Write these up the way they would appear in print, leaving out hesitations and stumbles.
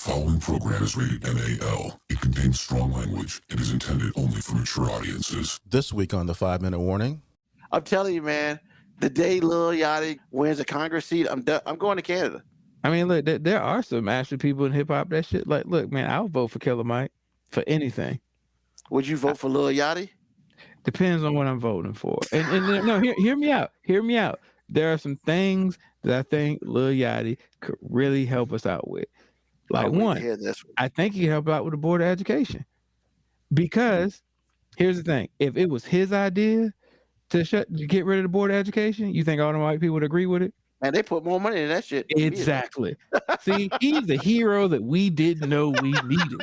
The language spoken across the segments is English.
following program is rated MAL. It contains strong language. It is intended only for mature audiences. This week on the 5-Minute Warning. I'm telling you, man, the day Lil Yachty wins a Congress seat, I'm going to Canada. I mean, look, there are some actual people in hip hop that shit. Like, look, man, I'll vote for Killer Mike for anything. Would you vote for Lil Yachty? Depends on what I'm voting for. And no, hear me out. Hear me out. There are some things that I think Lil Yachty could really help us out with. Like one, I think he could help out with the Board of Education. Because here's the thing: if it was his idea to get rid of the Board of Education, you think all the white people would agree with it? And they put more money in that shit. Exactly. See, he's the hero that we didn't know we needed.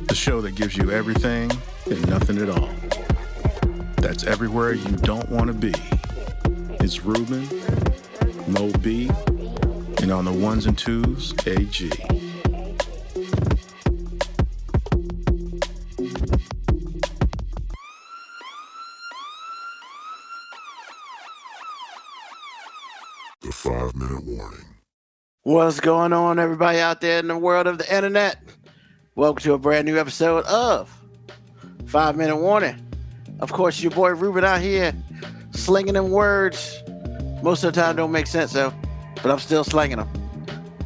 The show that gives you everything and nothing at all. That's everywhere you don't want to be. It's Ruben, Mo B, and on the ones and twos, AG. The 5-Minute Warning. What's going on, everybody out there in the world of the internet? Welcome to a brand new episode of 5-Minute Warning. Of course, your boy Ruben out here slinging them words. Most of the time don't make sense though, but I'm still slinging them.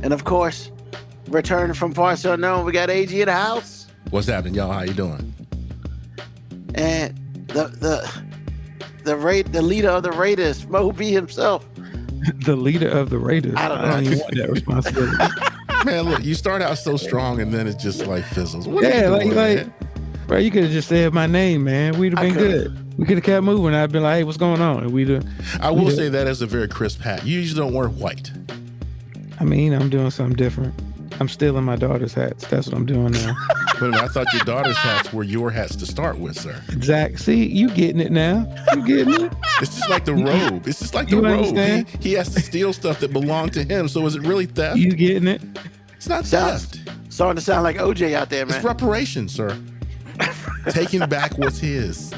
And of course, returning from parts unknown, we got AG in the house. What's happening, y'all? How you doing? And the leader of the Raiders, Mo B himself. The leader of the Raiders. I don't know. I don't even want that responsibility. Man, look, you start out so strong and then it just like fizzles. What Yeah, are you doing, man? bro, you could have just said my name, man. We'd have been good. We could have kept moving. I'd been like, hey, what's going on? And I will say that as a very crisp hat. You usually don't wear white. I mean, I'm doing something different. I'm stealing my daughter's hats. That's what I'm doing now. But I thought your daughter's hats were your hats to start with, sir. Exactly. See, you getting it now. You getting it? It's just like the robe. It's just like the You robe. understand? He has to steal stuff that belonged to him. So is it really theft? You getting it? It's not theft. Starting to sound like OJ out there, man. It's reparations, sir. Taking back what's his.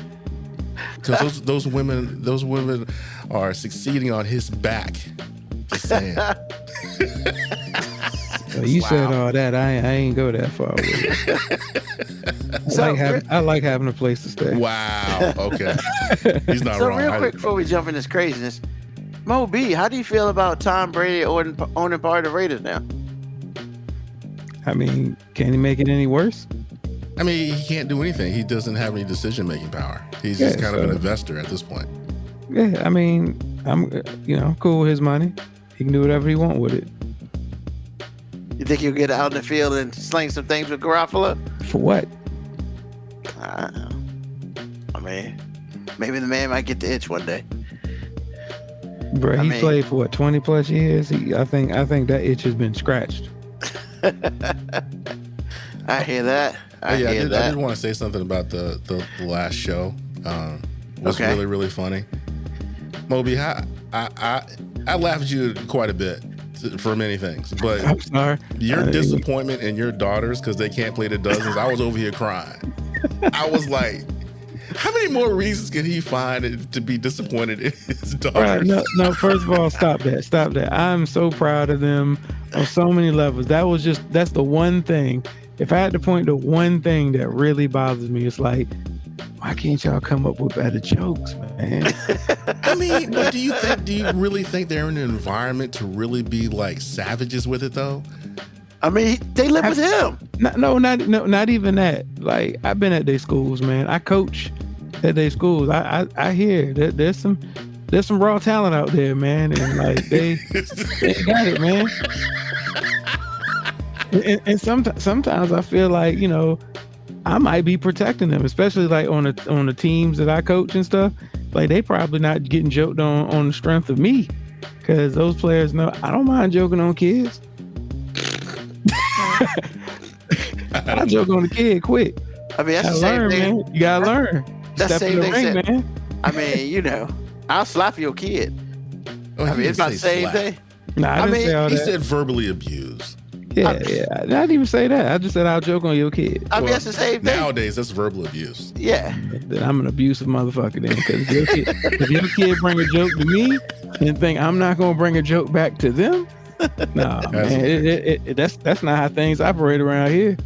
Because those women are succeeding on his back. Just saying. Well, you said all that. I ain't go that far with it. I like having a place to stay. Wow. Okay. He's not So wrong. real quick before we jump in this craziness, Mo B, how do you feel about Tom Brady owning part of the Raiders now? I mean, can he make it any worse? I mean, he can't do anything. He doesn't have any decision-making power. He's just kind of an investor at this point. Yeah, I mean, I'm cool with his money. He can do whatever he want with it. You think he'll get out in the field and sling some things with Garoppolo? For what? I mean, maybe the man might get the itch one day. Bro, he played for what, 20 plus years? I think that itch has been scratched. I hear that. I did want to say something about the last show. It was really, really funny. Moby, I laughed at you quite a bit for many things, but I'm sorry. Your disappointment in your daughters because they can't play the dozens, I was over here crying. I was like, how many more reasons can he find to be disappointed in his daughters? Right, no, first of all, stop that. I'm so proud of them on so many levels. That's the one thing. If I had to point to one thing that really bothers me, it's like, why can't y'all come up with better jokes, man? I mean, but do you really think they're in an environment to really be like savages with it though? I mean, they live with him. Not even that. Like, I've been at their schools, man. I coach at their schools. I hear that there's some raw talent out there, man, and like they got it, man. And sometimes I feel like, I might be protecting them, especially like on the teams that I coach and stuff. Like, they probably not getting joked on the strength of me, because those players know I don't mind joking on kids. I joke on the kid quick. I mean, that's the same thing. Man. You gotta learn. That's the same thing. Man. I mean, you know, I'll slap your kid. Oh, I mean, it's about the same thing. Nah, I didn't say all He that. said verbally abused. Yeah. I didn't even say that. I just said I'll joke on your kid. I mean, that's the same thing. Nowadays, that's verbal abuse. Yeah. Then I'm an abusive motherfucker then. Because if your kid bring a joke to me and think I'm not going to bring a joke back to them, nah, man. That's not how things operate around here.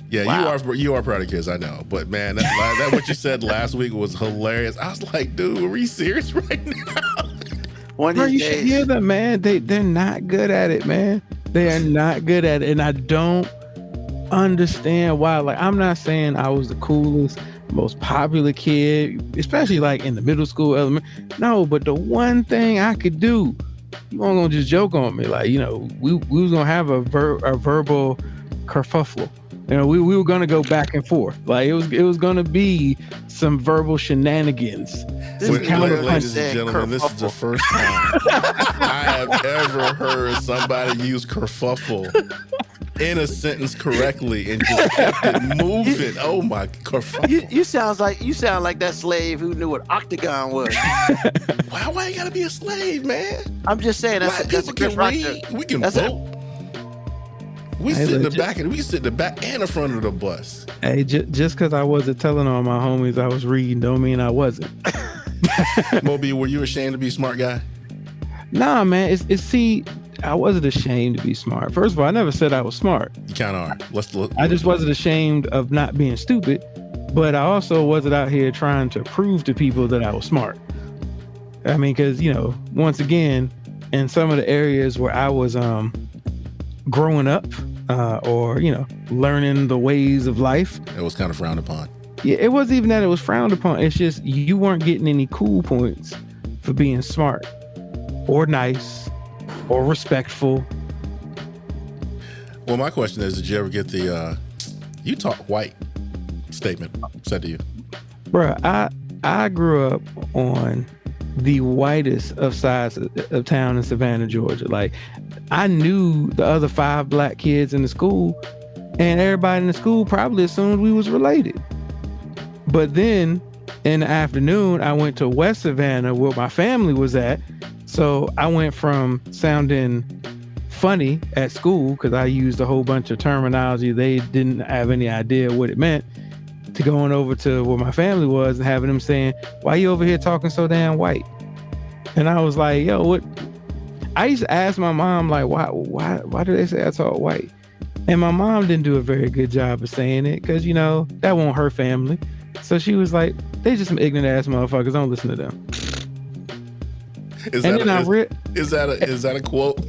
Yeah, wow. you are proud of kids, I know. But man, that what you said last week was hilarious. I was like, dude, are you serious right now? Bro, you should hear them, man. They're not good at it, man. They are not good at it. And I don't understand why. Like, I'm not saying I was the coolest, most popular kid, especially like in the middle school element. No, but the one thing I could do, you weren't gonna just joke on me. Like, you know, we was gonna have a verbal kerfuffle. You know, we were gonna go back and forth. Like it was gonna be some verbal shenanigans. Ladies and gentlemen, this is the first time I have ever heard somebody use kerfuffle in a sentence correctly and just kept it moving. Oh my kerfuffle! You sound like that slave who knew what octagon was. Why you gotta be a slave, man? I'm just saying that's a good read. We can vote. We sit in the back and the front of the bus. Hey, just because I wasn't telling all my homies I was reading, don't mean I wasn't. Moby, were you ashamed to be a smart guy? Nah, man. See, I wasn't ashamed to be smart. First of all, I never said I was smart. You kind of are. Let's look. I just wasn't ashamed of not being stupid, but I also wasn't out here trying to prove to people that I was smart. I mean, because you know, once again, in some of the areas where I was growing up. Or, you know, learning the ways of life. It was kind of frowned upon. Yeah, it wasn't even that it was frowned upon. It's just you weren't getting any cool points for being smart or nice or respectful. Well, my question is, did you ever get the you talk white statement said to you? Bruh, I grew up on the whitest of sides of town in Savannah, Georgia. Like, I knew the other 5 black kids in the school, and everybody in the school probably assumed we was related. But then in the afternoon, I went to West Savannah where my family was at. So I went from sounding funny at school because I used a whole bunch of terminology they didn't have any idea what it meant, to going over to where my family was and having them saying, "Why you over here talking so damn white?" And I was like, "Yo, what?" I used to ask my mom, like, why do they say I talk white? And my mom didn't do a very good job of saying it because, you know, that won't her family. So she was like, "They just some ignorant ass motherfuckers. Don't listen to them." Is that a quote?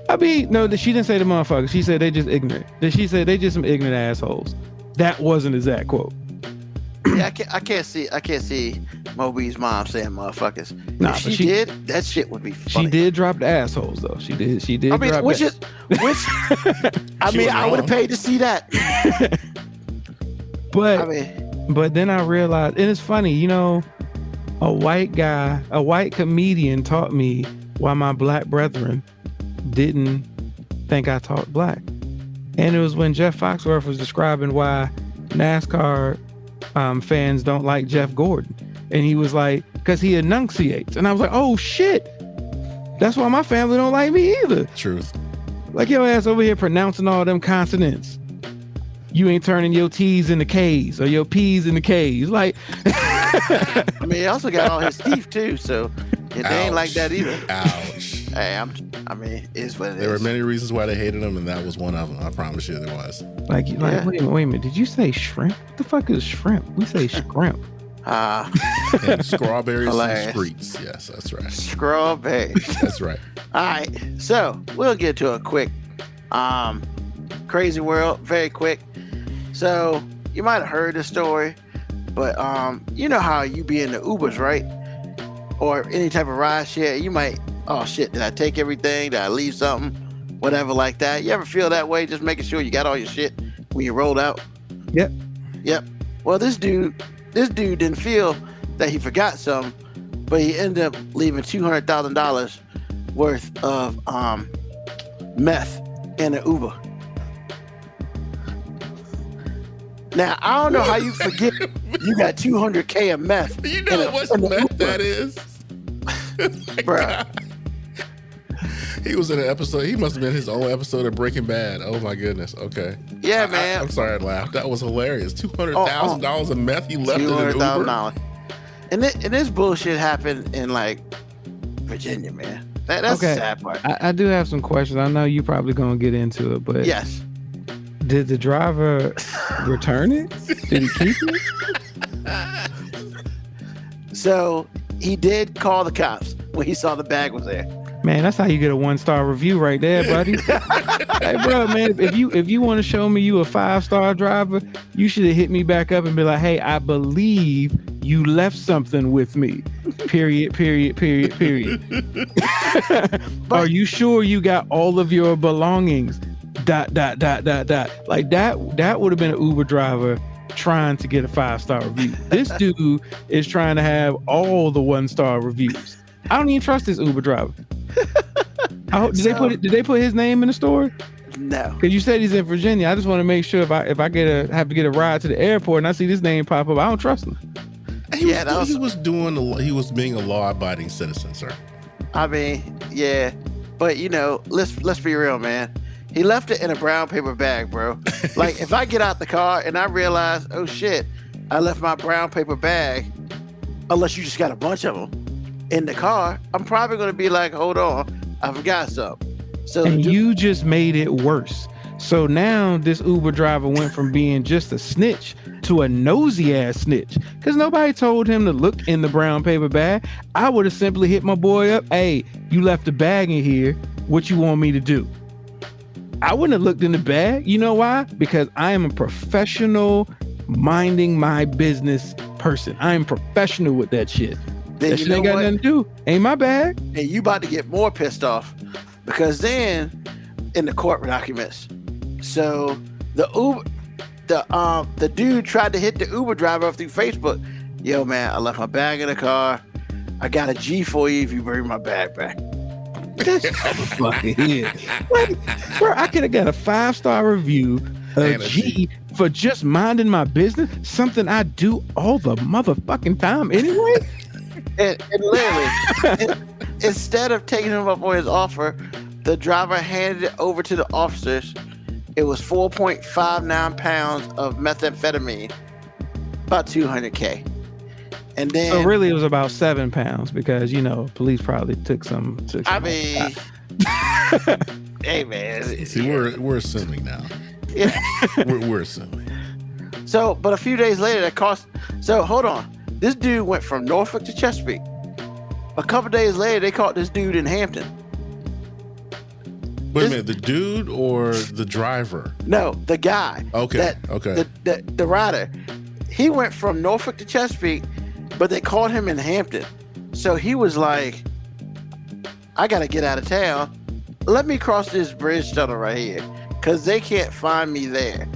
I mean, no, she didn't say the motherfuckers. She said they just ignorant. She said they just some ignorant assholes. That wasn't his exact quote. Yeah, I can't see Moby's mom saying motherfuckers. Nah, if she did, that shit would be funny. She did drop the assholes though. She did. I mean, I would have paid to see that. But then I realized, and it's funny, you know, a white comedian taught me why my black brethren didn't think I talked black. And it was when Jeff Foxworth was describing why NASCAR fans don't like Jeff Gordon. And he was like, because he enunciates. And I was like, oh shit, that's why my family don't like me either. Truth. Like, your ass over here pronouncing all them consonants. You ain't turning your T's into K's or your P's into K's. Like, I mean, he also got all his teeth too, so they ain't like that either. Ouch. Hey, I mean, it's what it is. There were many reasons why they hated him, and that was one of them. I promise you there was. Like yeah. Wait a minute. Did you say shrimp? What the fuck is shrimp? We say shrimp. And strawberries and streets. Yes, that's right. Strawberries. That's right. All right, so we'll get to a quick crazy world, very quick. So you might have heard this story, but you know how you be in the Ubers, right? Or any type of ride share, you might, oh shit, did I take everything? Did I leave something? Whatever like that. You ever feel that way? Just making sure you got all your shit when you rolled out? Yep. Well, this dude didn't feel that he forgot something, but he ended up leaving $200,000 worth of meth in an Uber. Now I don't know how you forget you got 200K of meth. You know how much meth that is, bro. He was in an episode. He must have been his own episode of Breaking Bad. Oh my goodness. Okay. Yeah, man. I'm sorry I laughed. That was hilarious. $200,000 of meth he left in an Uber. And this bullshit happened in like Virginia, man. That's the sad part. I do have some questions. I know you probably gonna get into it, but yes. Did the driver return it? Did he keep it? So he did call the cops when he saw the bag was there. Man, that's how you get a 1-star review right there, buddy. Hey, bro, man, if you want to show me you a 5-star driver, you should have hit me back up and be like, hey, I believe you left something with me. Period. Are you sure you got all of your belongings? ... Like that would have been an Uber driver trying to get a 5-star review. This dude is trying to have all the 1-star reviews. I don't even trust this Uber driver. Did they put his name in the story? No. Because you said he's in Virginia. I just want to make sure if I have to get a ride to the airport and I see this name pop up, I don't trust him. He was being a law-abiding citizen, sir. I mean, yeah, but let's be real, man. He left it in a brown paper bag, bro. Like if I get out the car and I realize, oh shit, I left my brown paper bag, unless you just got a bunch of them in the car, I'm probably going to be like, hold on, I forgot something. So you just made it worse. So now this Uber driver went from being just a snitch to a nosy ass snitch because nobody told him to look in the brown paper bag. I would have simply hit my boy up. Hey, you left a bag in here. What you want me to do? I wouldn't have looked in the bag. You know why? Because I am a professional minding my business person. I am professional with that shit. That shit ain't got nothing to do. Ain't my bag. And you about to get more pissed off because then in the court documents, so the dude tried to hit the Uber driver through Facebook. Yo, man, I left my bag in the car. I got a G for you if you bring my bag back. That's fucking it. Like, bro, I could have got a 5-star review, a G for just minding my business, something I do all the motherfucking time anyway. And literally, instead of taking him up on his offer, the driver handed it over to the officers. It was 4.59 pounds of methamphetamine, about 200K. And then, so really, it was about 7 pounds because police probably took some. I mean, hey man, see, we're assuming now. Yeah, we're assuming. So, but a few days later, that cost. So hold on, this dude went from Norfolk to Chesapeake. A couple days later, they caught this dude in Hampton. Wait a minute, the dude or the driver? No, the guy. Okay. The rider. He went from Norfolk to Chesapeake. But they caught him in Hampton. So he was like, I got to get out of town. Let me cross this bridge tunnel right here because they can't find me there.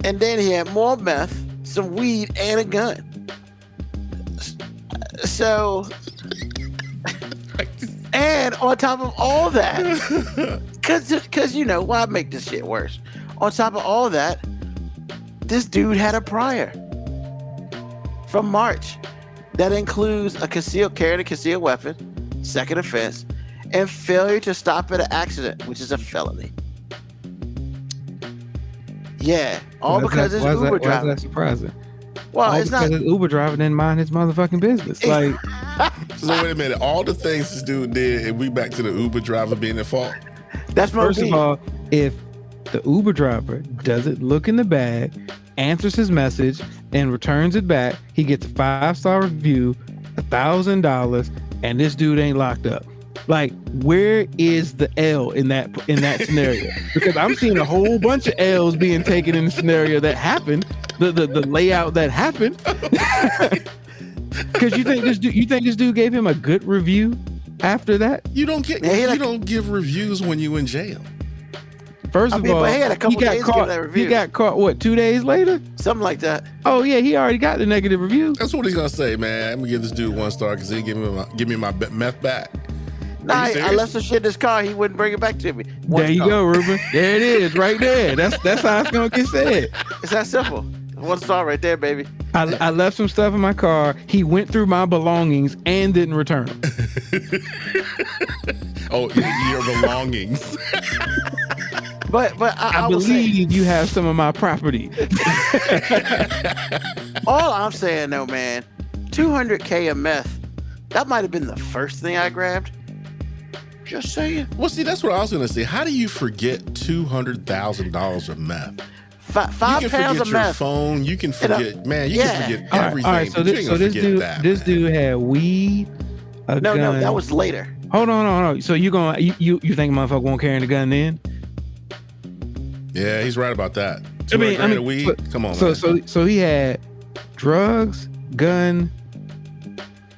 And then he had more meth, some weed, and a gun. So, and on top of all that, because why make this shit worse? On top of all that, this dude had a prior from March that includes carrying a concealed weapon, second offense, and failure to stop at an accident, which is a felony. Yeah, all because it's Uber driver. Why is that surprising? Well, it's not. Because Uber driver didn't mind his motherfucking business. Like, so wait a minute. All the things this dude did, and we back to the Uber driver being at fault. That's my First of all, if the Uber driver doesn't look in the bag, answers his message, and returns it back, he gets a 5-star review, $1,000, and this dude ain't locked up. Like, where is the L in that scenario? Because I'm seeing a whole bunch of L's being taken in the scenario that happened, the layout that happened. Because you think this dude gave him a good review after that? You don't give reviews when you in jail. First of all, he had a couple days to give that review. He got caught, what, 2 days later? Something like that. Oh, yeah, he already got the negative review. That's what he's going to say, man. I'm going to give this dude 1 star because he give me my meth back. Nah, I left some shit in his car. He wouldn't bring it back to me. There you go, Ruben. There it is, right there. That's how it's gonna get said. It's that simple. One star right there, baby. I left some stuff in my car. He went through my belongings and didn't return them. Oh, your belongings. But I believe you have some of my property. All I'm saying though, man, $200K of meth, that might have been the first thing I grabbed. Just saying. Well, see, that's what I was gonna say. How do you forget $200,000 of meth? 5 pounds of meth. You can forget your phone. You can forget, man. You can forget everything. All right. So this dude had weed. No, that was later. Hold on. So you think motherfucker won't carry the gun then? Yeah, he's right about that. I mean, weed. Come on. So he had drugs, gun,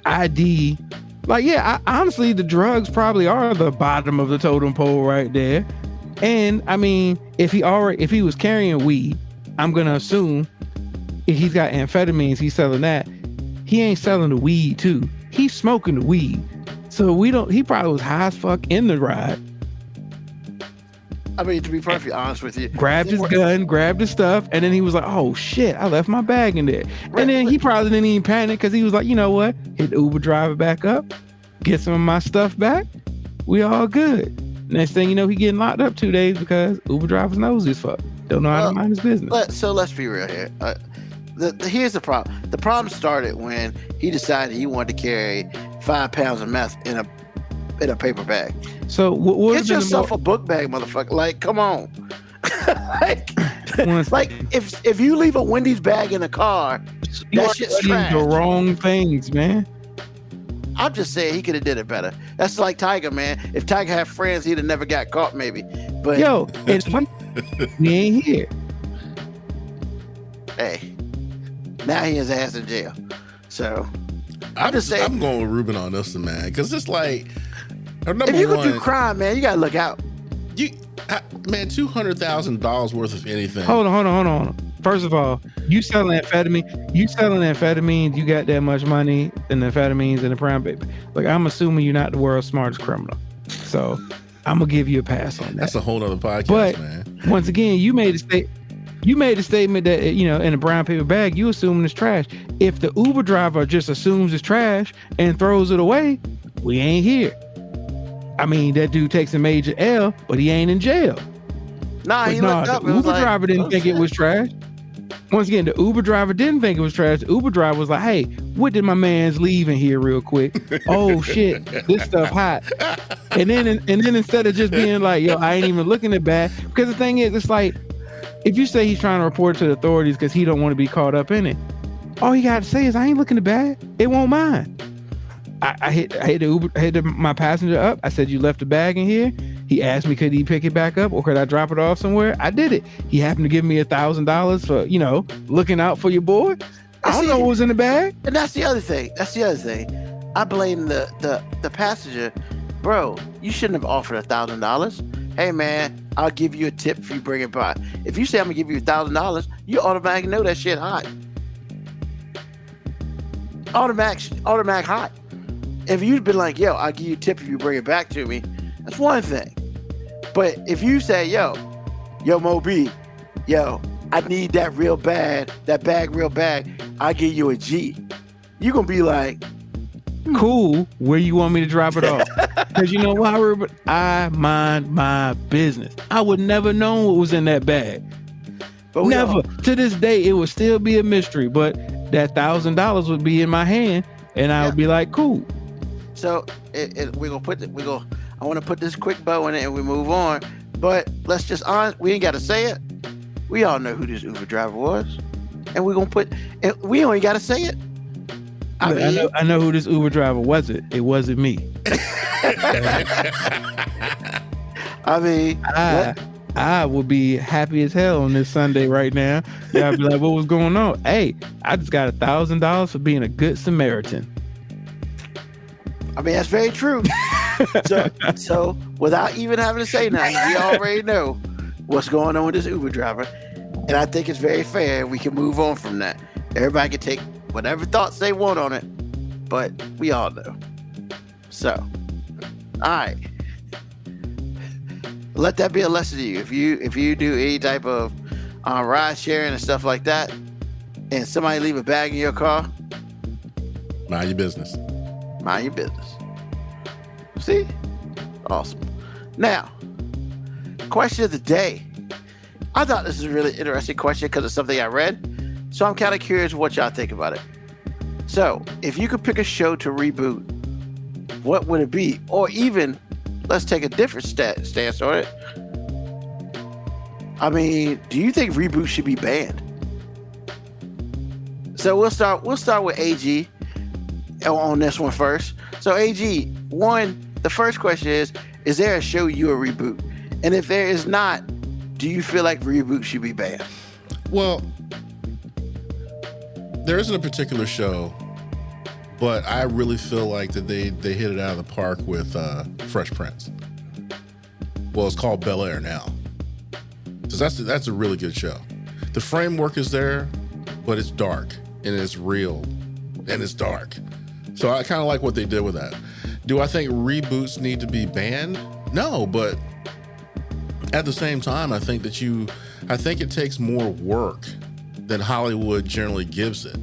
ID. Like, yeah, honestly, the drugs probably are the bottom of the totem pole right there. And I mean, if he was carrying weed, I'm gonna assume if he's got amphetamines, he's selling that. He ain't selling the weed too. He's smoking the weed. So he probably was high as fuck in the ride. I mean, to be perfectly honest with you, grabbed his gun, grabbed his stuff, and then he was like, "Oh shit, I left my bag in there." And then he probably didn't even panic because he was like, "You know what? Hit the Uber driver back up, get some of my stuff back. We all good." Next thing you know, he getting locked up 2 days because Uber drivers nosy as fuck. Don't know how to mind his business. So let's be real here. Here's the problem. The problem started when he decided he wanted to carry 5 pounds of meth in a paper bag. So what get yourself a book bag, motherfucker. Like, come on. like if you leave a Wendy's bag in a car, that shit's trash. The wrong things, man. I'm just saying he could have did it better. That's like Tiger, man. If Tiger had friends, he'd have never got caught, maybe. But it's funny. We ain't here. Hey, now he has ass in jail. So I'm just saying. I'm going with Ruben on this one, man, because it's like, if you could do crime, man, you gotta look out. Man, $200,000 worth of anything. Hold on. First of all, you selling amphetamines, you got that much money in the amphetamines and the brown paper. Like, I'm assuming you're not the world's smartest criminal. So I'm gonna give you a pass on that. That's a whole other podcast, but, man. Once again, you made a statement that, in a brown paper bag, you assuming it's trash. If the Uber driver just assumes it's trash and throws it away, we ain't here. I mean, that dude takes a major L, but he ain't in jail. He looked up. The Uber driver didn't think it was trash. Once again, the Uber driver didn't think it was trash. The Uber driver was like, "Hey, what did my man's leave in here real quick? Oh shit, this stuff hot." And then instead of just being like, "Yo, I ain't even looking at bad," because the thing is, it's like, if you say he's trying to report to the authorities because he don't want to be caught up in it, all you got to say is, "I ain't looking at bad. It won't mind." I hit my passenger up. I said, "You left a bag in here." He asked me, could he pick it back up or could I drop it off somewhere? I did it. He happened to give me $1,000 for, looking out for your boy. I don't know what was in the bag. And that's the other thing. I blame the passenger. Bro, you shouldn't have offered $1,000. Hey man, I'll give you a tip if you bring it by. If you say I'm gonna give you $1,000, you automatically know that shit hot. Automatic hot. If you'd been like, "Yo, I'll give you a tip if you bring it back to me," that's one thing. But if you say, yo, Mo B, I need that real bad, that bag real bad, I'll give you a G. You're going to be like, cool, where you want me to drop it off? Because you know why, Ruben? I mind my business. I would never know what was in that bag. But never. To this day, it would still be a mystery, but that $1,000 would be in my hand and I would be like, cool. So I want to put this quick bow in it and we move on. But let's just we ain't got to say it. We all know who this Uber driver was, and we don't even got to say it. I know who this Uber driver was. It wasn't me. I mean, I would be happy as hell on this Sunday right now. Y'all be like, what was going on? Hey, I just got $1,000 for being a good Samaritan. I mean, that's very true. So without even having to say nothing, we already know what's going on with this Uber driver. And I think it's very fair. We can move on from that. Everybody can take whatever thoughts they want on it, but we all know. So, all right. let that be a lesson to you. If you do any type of ride sharing and stuff like that, and somebody leave a bag in your car, mind your business. Mind your business. See? Awesome. Now, question of the day. I thought this is a really interesting question because it's something I read. So I'm kind of curious what y'all think about it. So, if you could pick a show to reboot, what would it be? Or even, let's take a different stance on it. I mean, do you think reboots should be banned? So we'll start with AG on this one first. So AG, the first question is there a show you would reboot? And if there is not, do you feel like reboots should be banned? Well, there isn't a particular show, but I really feel like that they hit it out of the park with Fresh Prince. Well, it's called Bel-Air now. So that's a really good show. The framework is there, but it's dark and it's real and it's dark. So I kind of like what they did with that. Do I think reboots need to be banned? No, but at the same time, I think it takes more work than Hollywood generally gives it.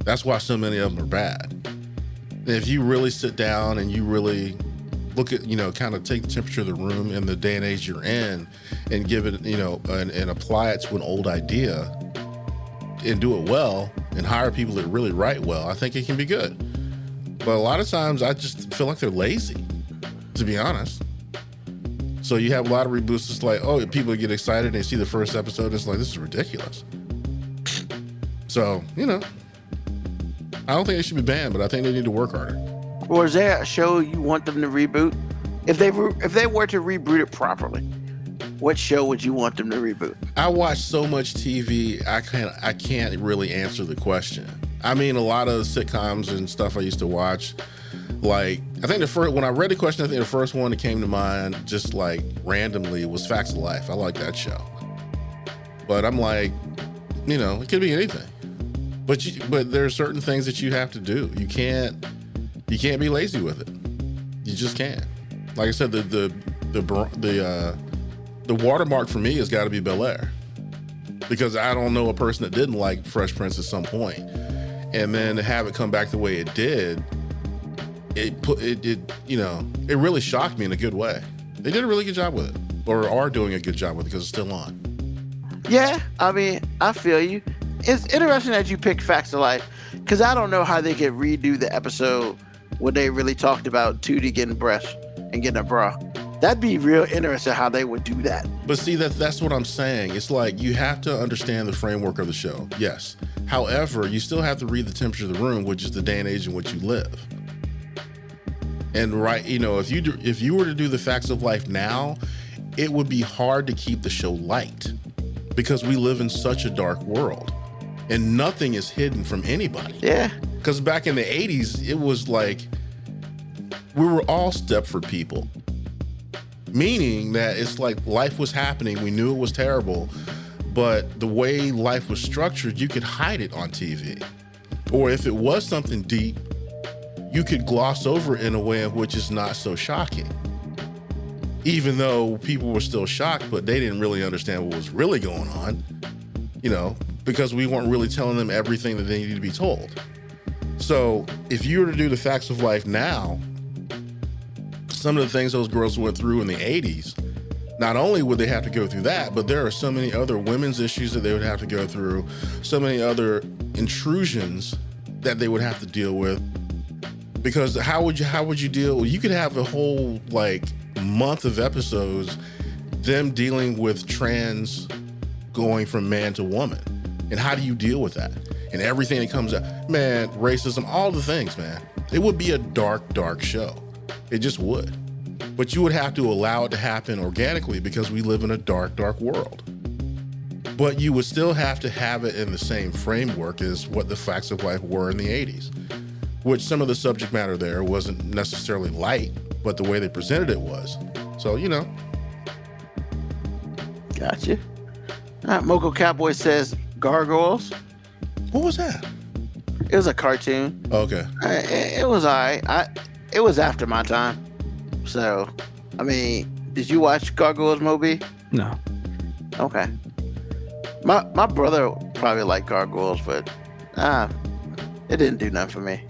That's why so many of them are bad. And if you really sit down and you really look at, kind of take the temperature of the room in the day and age you're in and give it, and apply it to an old idea and do it well and hire people that really write well, I think it can be good. But a lot of times I just feel like they're lazy, to be honest. So you have a lot of reboots. It's like, oh, people get excited and they see the first episode. And it's like, this is ridiculous. So, I don't think they should be banned, but I think they need to work harder. Or is there a show you want them to reboot? If they were to reboot it properly, what show would you want them to reboot? I watch so much TV, I can't really answer the question. I mean, a lot of sitcoms and stuff I used to watch. Like, I think when I read the question, I think the first one that came to mind, just like randomly, was Facts of Life. I like that show. But I'm like, it could be anything. But there are certain things that you have to do. You can't be lazy with it. You just can't. Like I said, the watermark for me has got to be Bel-Air, because I don't know a person that didn't like Fresh Prince at some point, and then to have it come back the way it did, it really shocked me in a good way. They did a really good job with it, or are doing a good job with it, because it's still on. Yeah, I mean, I feel you. It's interesting that you picked Facts of Life, because I don't know how they could redo the episode where they really talked about Tootie getting breast and getting a bra. That'd be real interesting how they would do that. But see, that's what I'm saying. It's like, you have to understand the framework of the show, yes. However, you still have to read the temperature of the room, which is the day and age in which you live. And if you were to do the Facts of Life now, it would be hard to keep the show light, because we live in such a dark world and nothing is hidden from anybody. Yeah. Because back in the 80s, it was like we were all Stepford people, meaning that it's like life was happening. We knew it was terrible, but the way life was structured, you could hide it on TV. Or if it was something deep, you could gloss over it in a way in which is not so shocking. Even though people were still shocked, but they didn't really understand what was really going on, because we weren't really telling them everything that they needed to be told. So if you were to do the Facts of Life now, some of the things those girls went through in the 80s, not only would they have to go through that, but there are so many other women's issues that they would have to go through, so many other intrusions that they would have to deal with. Because how would you deal? You could have a whole month of episodes, them dealing with trans going from man to woman. And how do you deal with that? And everything that comes out, man, racism, all the things, man. It would be a dark, dark show. It just would. But you would have to allow it to happen organically, because we live in a dark, dark world. But you would still have to have it in the same framework as what the Facts of Life were in the 80s, which some of the subject matter there wasn't necessarily light, but the way they presented it was. So, Gotcha. Moco Cowboy says Gargoyles. What was that? It was a cartoon. Okay. It was all right. It was after my time. So, I mean, Did you watch Gargoyles, Moby? No. Okay. My brother probably liked Gargoyles, but it didn't do nothing for me.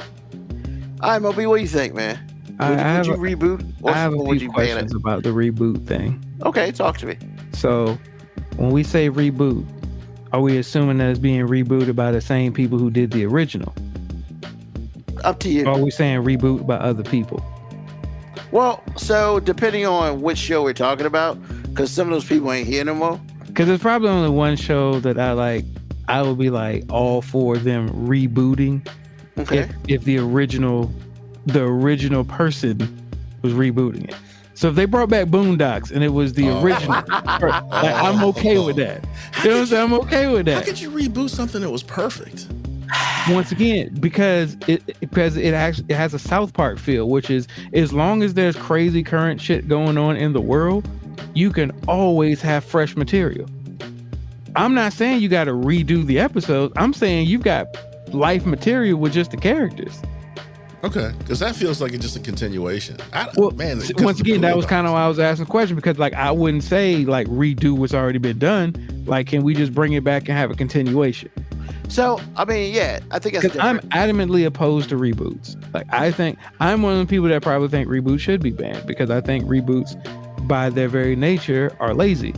All right, Moby, what do you think, man? Would you reboot? I have a few questions about the reboot thing. Okay, talk to me. So, when we say reboot, are we assuming that it's being rebooted by the same people who did the original? Up to you. Or are we saying reboot by other people? Well, so depending on which show we're talking about, because some of those people ain't here no more. Because there's probably only one show that I would be like all for them rebooting. Okay. If the original person was rebooting it. So if they brought back Boondocks and it was the original, I'm okay with that. You know what I'm saying? I'm okay with that. How could you reboot something that was perfect? Once again, because it has a South Park feel, which is as long as there's crazy current shit going on in the world, you can always have fresh material. I'm not saying you got to redo the episodes. I'm saying you've got life material with just the characters. Okay, because that feels like it's just a continuation. Once again, that was kind of why I was asking the question, because like I wouldn't say like redo what's already been done. Like, can we just bring it back and have a continuation? So, I mean, yeah, I think that's different. I'm adamantly opposed to reboots. Like, I think I'm one of the people that probably think reboots should be banned, because I think reboots, by their very nature, are lazy,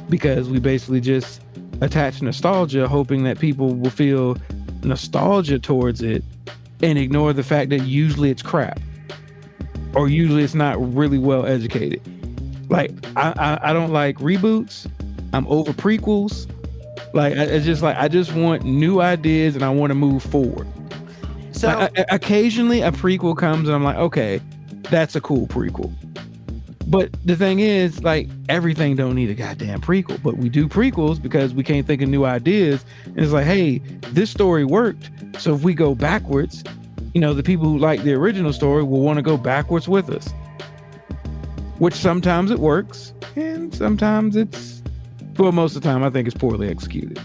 because we basically just attach nostalgia, hoping that people will feel nostalgia towards it and ignore the fact that usually it's crap, or usually it's not really well educated. Like, I don't like reboots. I'm over prequels. Like, I just want new ideas and I want to move forward. So occasionally a prequel comes and I'm like, okay, that's a cool prequel. But the thing is, like, everything don't need a goddamn prequel, but we do prequels because we can't think of new ideas. And it's like, hey, this story worked. So if we go backwards, you know, the people who like the original story will want to go backwards with us, which sometimes it works and sometimes well, most of the time I think it's poorly executed.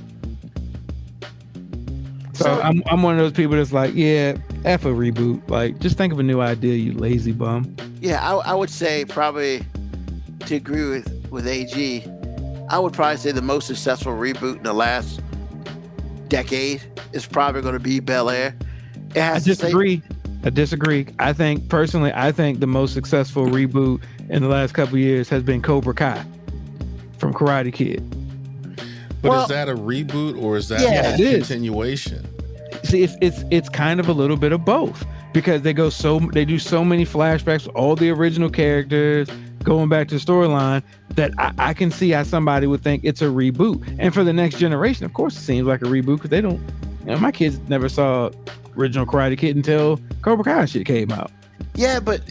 So I'm one of those people that's like, yeah, F a reboot. Like, just think of a new idea, you lazy bum. Yeah, I would say probably, to agree with AG, I would probably say the most successful reboot in the last decade is probably going to be Bel-Air. I disagree. I think the most successful reboot in the last couple of years has been Cobra Kai from Karate Kid. But is that a reboot or is that a continuation? See, it's kind of a little bit of both, because they do so many flashbacks with all the original characters going back to the storyline that I can see how somebody would think it's a reboot. And for the next generation, of course, it seems like a reboot, because they don't. You know, my kids never saw original Karate Kid until Cobra Kai shit came out. Yeah, but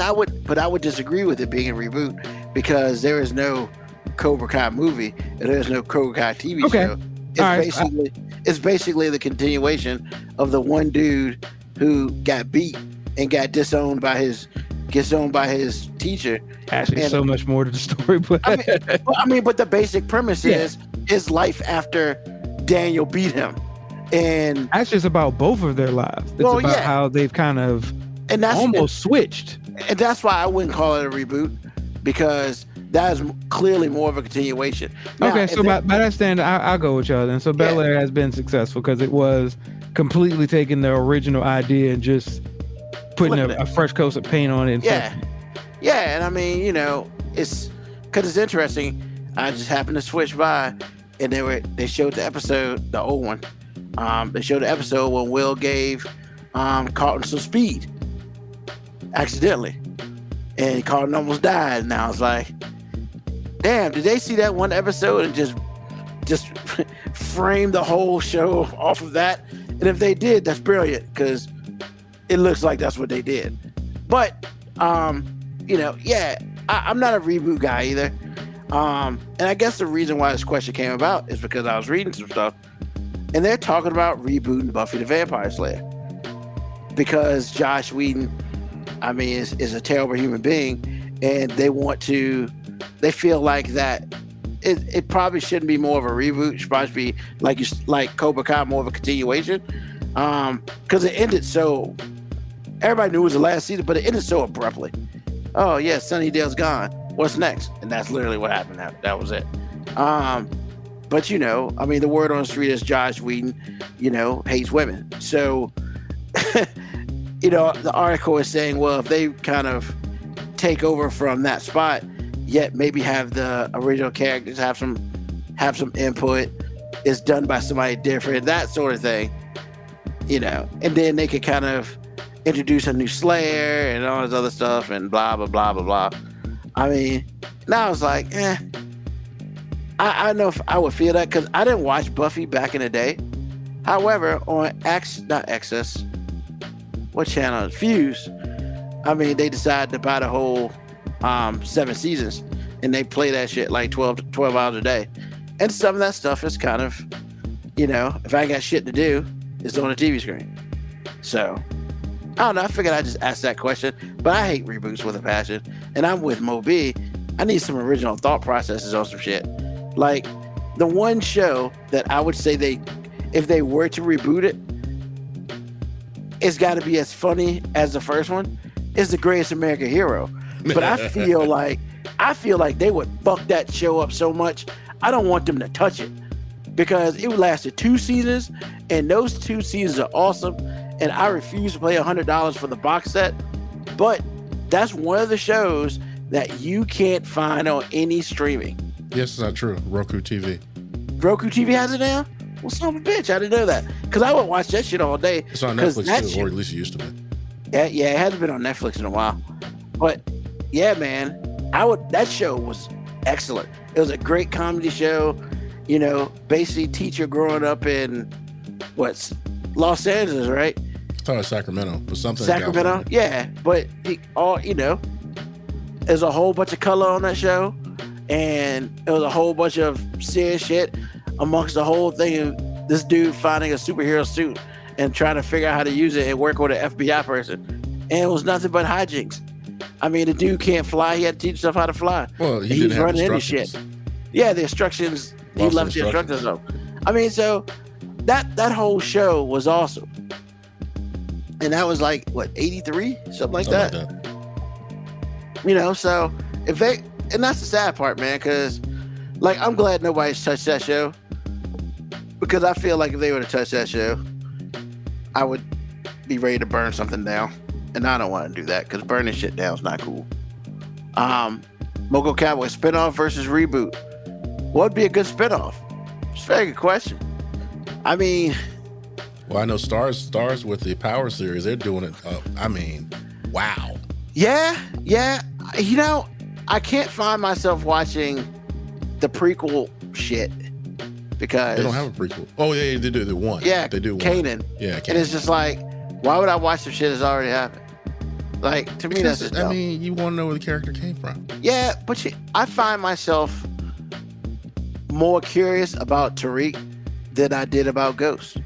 I would disagree with it being a reboot, because there is no Cobra Kai movie and there's no Cobra Kai TV show. It's basically the continuation of the one dude who got beat and got disowned by his teacher. Actually, so much more to the story, but but the basic premise is his life after Daniel beat him, and actually it's about both of their lives. It's about how they've kind of almost switched, and that's why I wouldn't call it a reboot, because that is clearly more of a continuation. Now, okay, so by that standard, I'll go with y'all then. So Bel-Air has been successful because it was completely taking the original idea and just putting a fresh coat of paint on it. And I mean, you know, it's because it's interesting. I just happened to switch by, and they showed the episode, the old one. They showed the episode when Will gave Carlton some speed accidentally, and Carlton almost died. And I was like, damn, did they see that one episode and just frame the whole show off of that? And if they did, that's brilliant, because it looks like that's what they did. But you know, I'm not a reboot guy either. And I guess the reason why this question came about is because I was reading some stuff, and they're talking about rebooting Buffy the Vampire Slayer, because Joss Whedon, I mean, is a terrible human being, and they feel like that it probably shouldn't be more of a reboot. It should probably be like Cobra Kai, more of a continuation, because it ended so. Everybody knew it was the last season, but it ended so abruptly. Oh yeah, Sunnydale's gone. what's next? And that's literally what happened. That was it. But I mean, the word on the street is Josh Whedon, hates women. So, the article is saying, well, if they kind of take over from that spot, yet maybe have the original characters have some input, it's done by somebody different, that sort of thing, and then they could kind of introduce a new Slayer and all this other stuff and blah blah blah blah blah. I mean, now I was like, I know if I would feel that because I didn't watch Buffy back in the day. However, on not Access, what channel? Fuse. I mean, they decided to buy the whole 7 seasons, and they play that shit like 12 hours a day. And some of that stuff is kind of, if I got shit to do, it's on the TV screen. So, I don't know. I figured I'd just ask that question. But I hate reboots with a passion. And I'm with Mo B. I need some original thought processes on some shit. Like, the one show that I would say if they were to reboot it, it's got to be as funny as the first one, is The Greatest American Hero. But I feel like they would fuck that show up so much. I don't want them to touch it because it lasted 2 seasons, and those 2 seasons are awesome. And I refuse to pay $100 for the box set. But that's one of the shows that you can't find on any streaming. Yes, it's not true. Roku TV. Roku TV has it now? Well, son of a bitch, I didn't know that. Because I would watch that shit all day. It's on Netflix too, or at least it used to be. Yeah, it hasn't been on Netflix in a while. But yeah, man, that show was excellent. It was a great comedy show. Basically teacher growing up in Los Angeles, right? I thought it was Sacramento, but something. Sacramento, yeah. But there's a whole bunch of color on that show, and it was a whole bunch of serious shit amongst the whole thing of this dude finding a superhero suit and trying to figure out how to use it and work with an FBI person. And it was nothing but hijinks. I mean, the dude can't fly. He had to teach himself how to fly. Well, he was running into shit. Yeah, the instructions. He left the instructions up. I mean, so that whole show was awesome. And that was like, 83? Something like that. So if they, and that's the sad part, man, because I'm glad nobody's touched that show. Because I feel like if they would have touched that show, I would be ready to burn something down. And I don't want to do that because burning shit down is not cool. Moco Cowboy, spinoff versus reboot. What would be a good spinoff? It's a very good question. I mean... Well, I know Stars with the Power series, they're doing it. Wow. Yeah. I can't find myself watching the prequel shit because... They don't have a prequel. Oh, yeah, they do. They one. Yeah, they do. Kanan. Yeah, Kanan. And it's just like, why would I watch some shit that's already happened? Like, to me, that's just dumb. You want to know where the character came from. Yeah, but I find myself more curious about Tariq than I did about Ghost.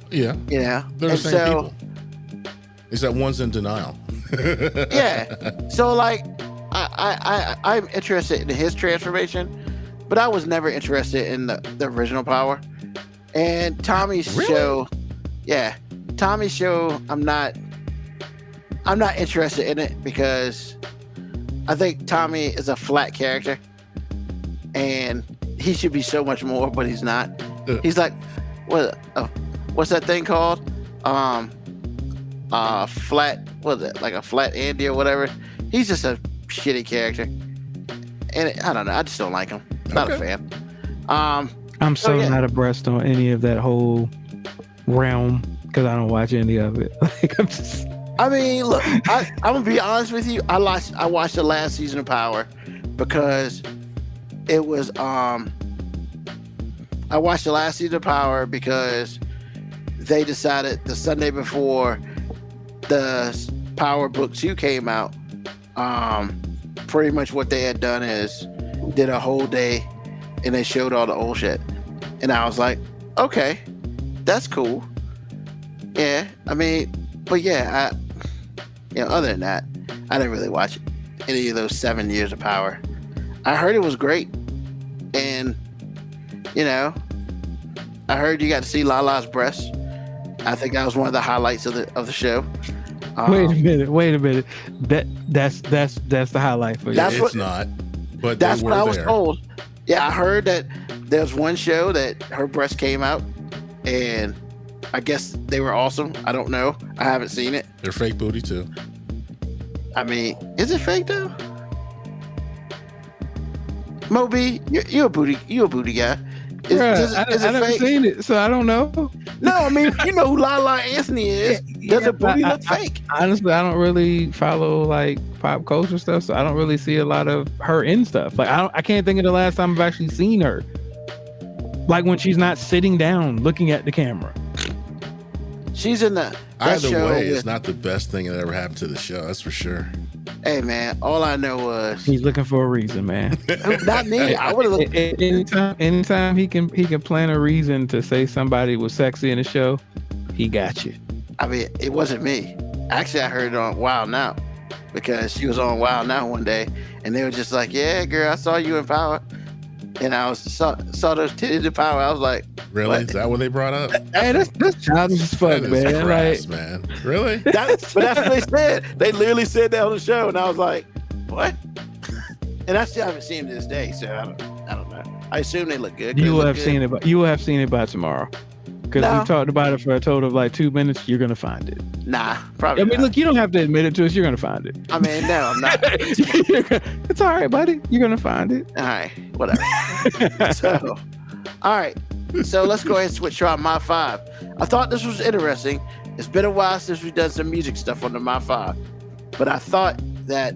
Yeah. They're the same people. Except one's in denial. Yeah. So, I'm interested in his transformation, but I was never interested in the original Power. And Tommy's show, Tommy's show, I'm not interested in it because I think Tommy is a flat character and he should be so much more, but he's not. He's like, what's that thing called? Flat, what is it? Like a flat Andy or whatever. He's just a shitty character. And I don't know. I just don't like him. Not a fan. I'm so not abreast on any of that whole realm because I don't watch any of it. I mean, look, I'm gonna be honest with you. I watched the last season of Power because it was I watched the last season of Power because they decided the Sunday before the Power Book 2 came out, pretty much what they had done is did a whole day and they showed all the old shit. And I was like, okay, that's cool. Yeah, I mean, but yeah, other than that, I didn't really watch any of those 7 years of Power. I heard it was great. And, I heard you got to see Lala's breasts. I think that was one of the highlights of the show. Wait a minute. That's the highlight for you. It's not. But that's what I was there. told. Yeah, I heard that there's one show that her breast came out, and I guess they were awesome. I don't know. I haven't seen it. They're fake booty too. I mean, is it fake though? Moby, you're a booty guy. Is it I never seen it, so I don't know. No, I mean, you know who Lala Anthony is. Does a booty look fake? Honestly, I don't really follow like pop culture stuff, so I don't really see a lot of her in stuff. Like I can't think of the last time I've actually seen her. Like when she's not sitting down looking at the camera. She's in the either way, it's not the best thing that ever happened to the show. That's for sure. Hey man, all I know was he's looking for a reason, man. Not me. I would have looked. Anytime he can plan a reason to say somebody was sexy in the show, he got you. I mean, it wasn't me. Actually, I heard it on Wild Now because she was on Wild Now one day, and they were just like, "Yeah, girl, I saw you in Power," and I saw those titties in Power. I was like, "Really? What? Is that what they brought up?" Hey, that's childish as fuck, man. Crass, man. Really? But that's what they said. They literally said that on the show, and I was like, "What?" And I still haven't seen them to this day, so I don't know. I assume they look good. You will have seen it. You will have seen it by tomorrow. Because we talked about it for a total of like 2 minutes. You're gonna find it. Nah, probably. I mean, look, you don't have to admit it to us. You're gonna find it. I mean, no, I'm not. It's all right, buddy. You're gonna find it. All right, whatever. So, all right. So let's go ahead and switch to our My 5. I thought this was interesting. It's been a while since we've done some music stuff on the My 5, but I thought that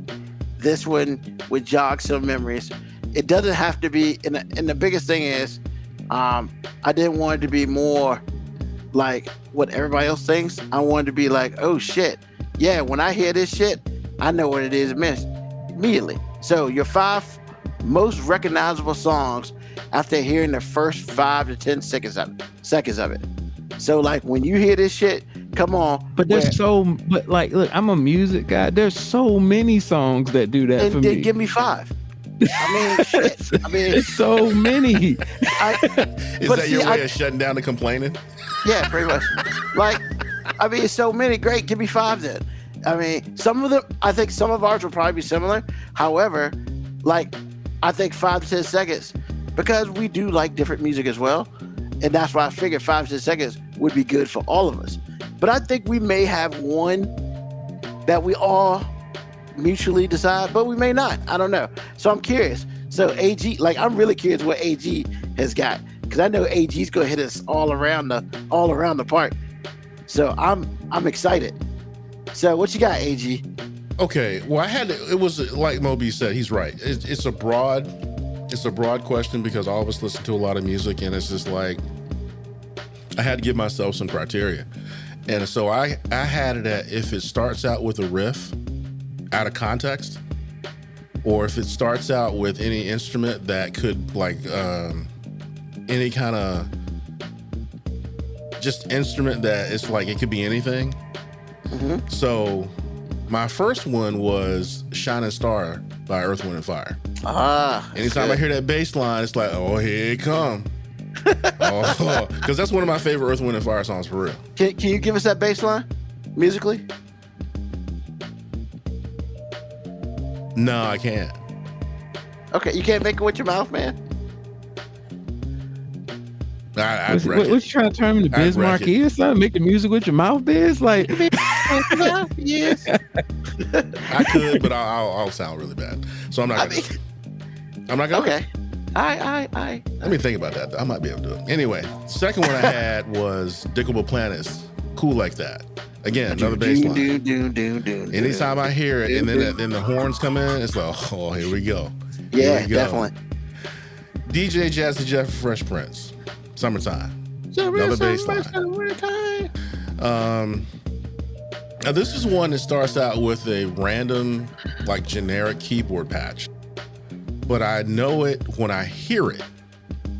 this one would jog some memories. It doesn't have to be, and the biggest thing is, I didn't want it to be more like what everybody else thinks. I wanted to be like, oh shit, yeah, when I hear this shit, I know what it is immediately. So your 5 most recognizable songs after hearing the first 5 to 10 seconds of it. So like when you hear this shit, come on. But but like, look, I'm a music guy. There's so many songs that do that for me. Give me 5. I mean, shit. I mean, it's so many. Is that your way of shutting down the complaining? Yeah, pretty much. Like, I mean, it's so many. Great, give me 5 then. I mean, some of them, I think some of ours will probably be similar. However, like, I think 5 to 10 seconds, because we do like different music as well. And that's why I figured 5 to 10 seconds would be good for all of us. But I think we may have one that we all mutually decide, but we may not. I don't know. So I'm curious. So AG, like, I'm really curious what AG has got, because I know AG's gonna hit us all around the park. So I'm excited. So what you got, AG? Okay, well, it was like Moby said, he's right. It's a broad question because all of us listen to a lot of music, and it's just like I had to give myself some criteria. And so I had it at if it starts out with a riff out of context, or if it starts out with any instrument that could like any kind of just instrument that it's like it could be anything. Mm-hmm. So my first one was Shining Star by Earth, Wind & Fire. Anytime I hear that bass line, it's like, oh, here it come. Oh, because that's one of my favorite Earth, Wind & Fire songs for real. Can you give us that bass line musically? No, I can't. Okay, you can't make it with your mouth, man? I'd what you trying to turn into Biz Markie or something? Make the music with your mouth, Biz? Like, yes. I could, but I'll sound really bad. So I'm not gonna. Okay. I. Let me think about that. I might be able to do it. Anyway, second one I had was Diggable Planets. Cool Like That. Again, another bass line. Anytime I hear it, and then the horns come in, it's like, oh, here we go. Yeah, definitely. DJ Jazzy Jeff, Fresh Prince, Summertime. Another bass line. Now this is one that starts out with a random, like, generic keyboard patch, but I know it when I hear it,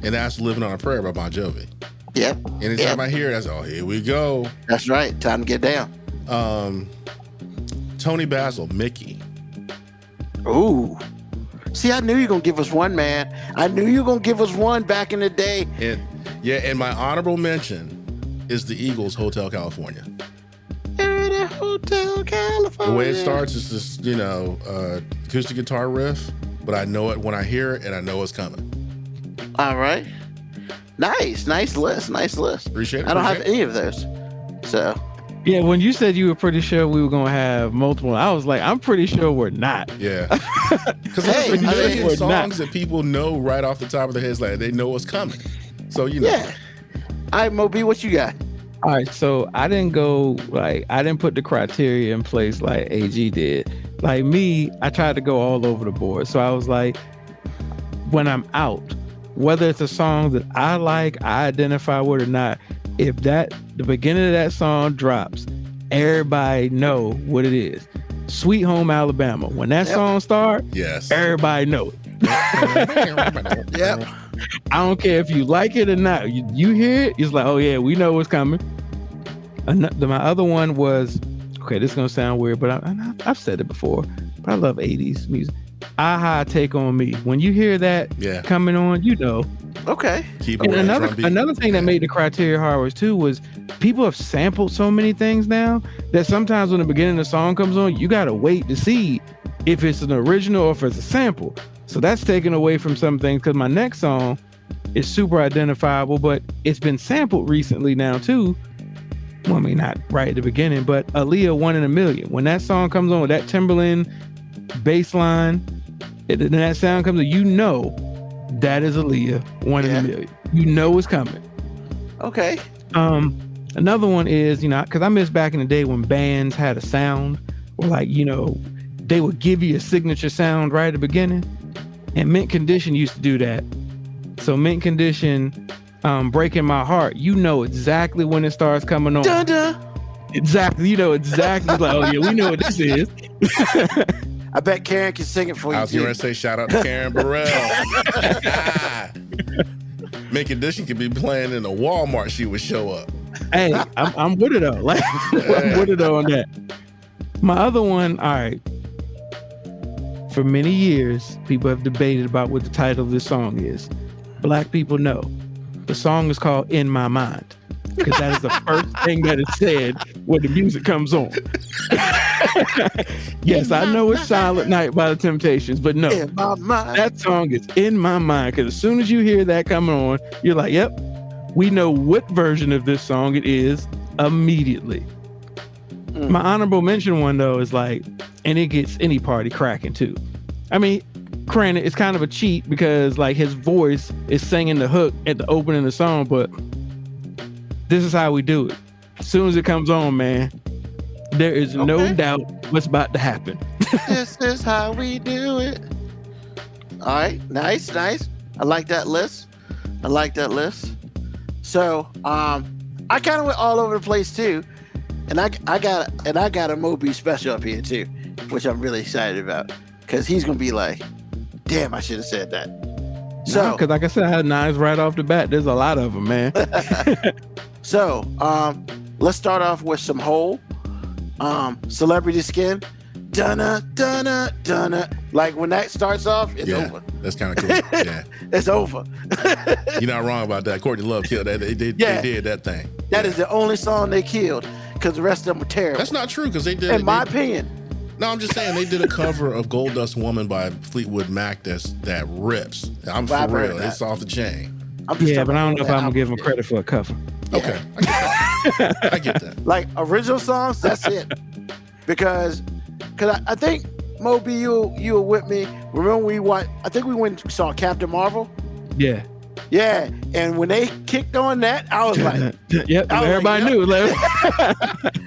and that's "Living on a Prayer" by Bon Jovi. Yep. Anytime I hear it, I say, oh, here we go. That's right. Time to get down. Tony Basil, Mickey. Ooh. See, I knew you were going to give us one, man. I knew you were going to give us one back in the day. And my honorable mention is the Eagles' Hotel California. Hotel California. The way it starts is just, acoustic guitar riff, but I know it when I hear it and I know it's coming. All right. Nice list. Appreciate it. I don't have any of those. So. Yeah, when you said you were pretty sure we were gonna have multiple, I was like, I'm pretty sure we're not. Yeah, because there's a million songs that people know right off the top of their heads, like they know what's coming. So Yeah. All right, Moby, what you got? All right, so I didn't put the criteria in place like AG did. Like me, I tried to go all over the board. So I was like, when I'm out, whether it's a song that I like, I identify with or not, if the beginning of that song drops, everybody know what it is. Sweet Home Alabama. When that song starts, yes, everybody know it. Yep. I don't care if you like it or not. You hear it, it's like, oh yeah, we know what's coming. My other one was, okay, this is gonna sound weird, but I've said it before, but I love 80s music. Aha, Take On Me. When you hear that coming on, you know. Okay. And another thing that made the criteria hard too was people have sampled so many things now that sometimes when the beginning of the song comes on, you gotta wait to see if it's an original or if it's a sample. So that's taken away from some things, because my next song is super identifiable, but it's been sampled recently now too. Well, I mean, not right at the beginning, but Aaliyah 1 in a Million. When that song comes on with that Timberland bass line, and that sound comes on, you know that is Aaliyah 1 in a Million. You know it's coming. Okay. Another one is, because I miss back in the day when bands had a sound, or they would give you a signature sound right at the beginning. And Mint Condition used to do that. So Mint Condition, Breaking My Heart, you know exactly when it starts coming on. Dun-dun. Exactly. You know exactly. Like, oh yeah, we know what this is. I bet Karen can sing it for you. I was going to say shout out to Karen Burrell. Mint Condition could be playing in a Walmart, she would show up. Hey, I'm with it though. Like, I'm with it on that. My other one, all right. For many years, people have debated about what the title of this song is. Black people know. The song is called In My Mind, because that is the first thing that is said when the music comes on. Yes, I know it's Silent Night by the Temptations, but no, that song is In My Mind, because as soon as you hear that coming on, you're like, yep, we know what version of this song it is immediately. My honorable mention one, though, is like, and it gets any party cracking, too. I mean, granted, it's kind of a cheat because, like, his voice is singing the hook at the opening of the song, but this is how we do it. As soon as it comes on, man, there is no doubt what's about to happen. This is how we do it. All right. Nice. I like that list. So, I kind of went all over the place, too. And I got a Moby special up here too, which I'm really excited about, because he's gonna be like, "Damn, I should have said that." So, because like I said, I had knives right off the bat. There's a lot of them, man. So, let's start off with some Hole, Celebrity Skin, dunna. Like when that starts off, it's over. That's kind of cool. Yeah, it's over. You're not wrong about that. Courtney Love killed that. They did that thing. That is the only song they killed, because the rest of them were terrible. That's not true, because they did. In my opinion. No, I'm just saying they did a cover of Gold Dust Woman by Fleetwood Mac that rips. I'm for real. It's off the chain. But I don't know if I'm gonna give them credit for a cover. Yeah. Okay, I get that. Like original songs, that's it. Because I think Moby, you were with me. Remember I think we went and saw Captain Marvel. Yeah. Yeah, and when they kicked on that, I was like, "Yep." Everybody knew.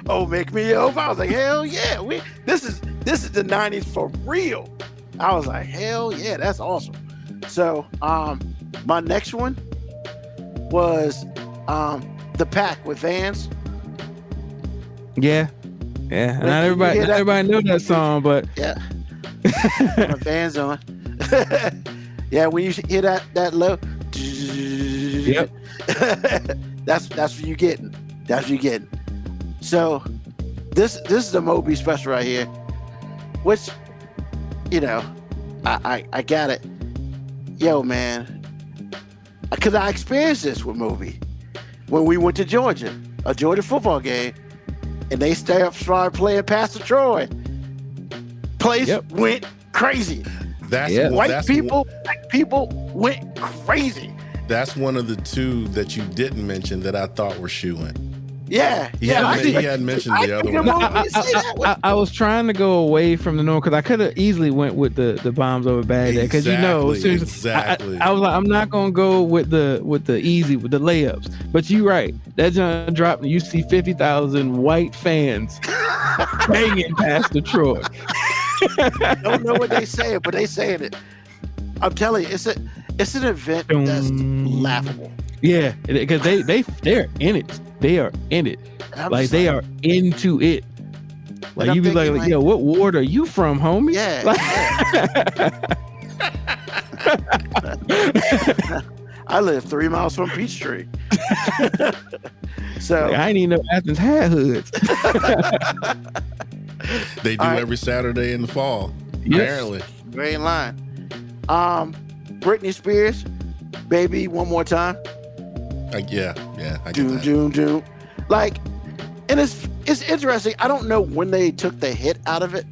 Oh, make me over! I was like, "Hell yeah! This is the '90s for real." I was like, "Hell yeah, that's awesome." So, my next one was The Pack with Vans. Yeah. Not everybody knew that song, but yeah, my Vans on. Yeah, when you hear that low. Yep. That's what you getting. So this is the Moby special right here, which I got it. Yo, man, because I experienced this with Moby when we went to Georgia, a Georgia football game, and they started playing Pastor Troy. Place went crazy. Black people went crazy. That's one of the two that you didn't mention that I thought were shoe-in. He hadn't mentioned the other one. I was trying to go away from the norm because I could have easily went with the bombs over Baghdad because exactly. I was like, I'm not gonna go with the easy with the layups. But you're right. That jump dropped and you see 50,000 white fans banging Pastor Troy. I don't know what they saying, but they saying it. I'm telling you, it's an event that's laughable. Yeah, because they're in it. They are in it. Like they are into it. Like you be like, yo, what ward are you from, homie? Yeah. I live 3 miles from Peachtree. So like, I ain't even know Athens had hoods. They do every Saturday in the fall. Yes. Apparently. Very in line. Britney Spears, Baby One More Time. I get June. Like, and it's interesting. I don't know when they took the hit out of it.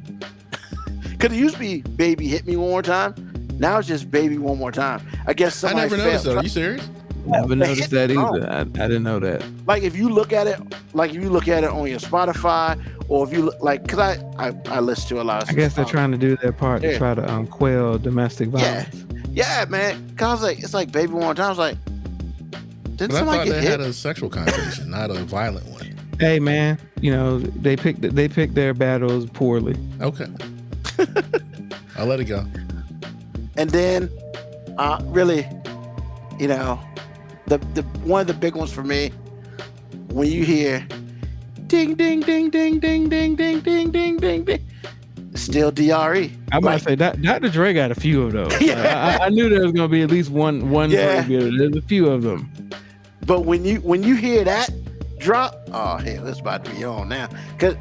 Because it used to be Baby Hit Me One More Time. Now it's just Baby One More Time. I guess I never noticed that. Are you serious? I never noticed that either. I didn't know that. Like if you look at it on your Spotify, or if you look like, because I listen to a lot of I guess they're trying to do their part to try to quell domestic violence. Yeah, man. Because I was like, it's like Baby One More Time. I was like, didn't somebody get hit? I thought they had a sexual connotation, not a violent one. Hey, man, they picked their battles poorly. Okay. I'll let it go. And then, really, the one of the big ones for me, when you hear ding ding ding ding ding ding ding ding ding ding ding, still DRE. I might say that Dr. Dre got a few of those. Yeah. I knew there was gonna be at least one. Yeah. There's a few of them. But when you hear that drop, oh hell, it's about to be on now. Cause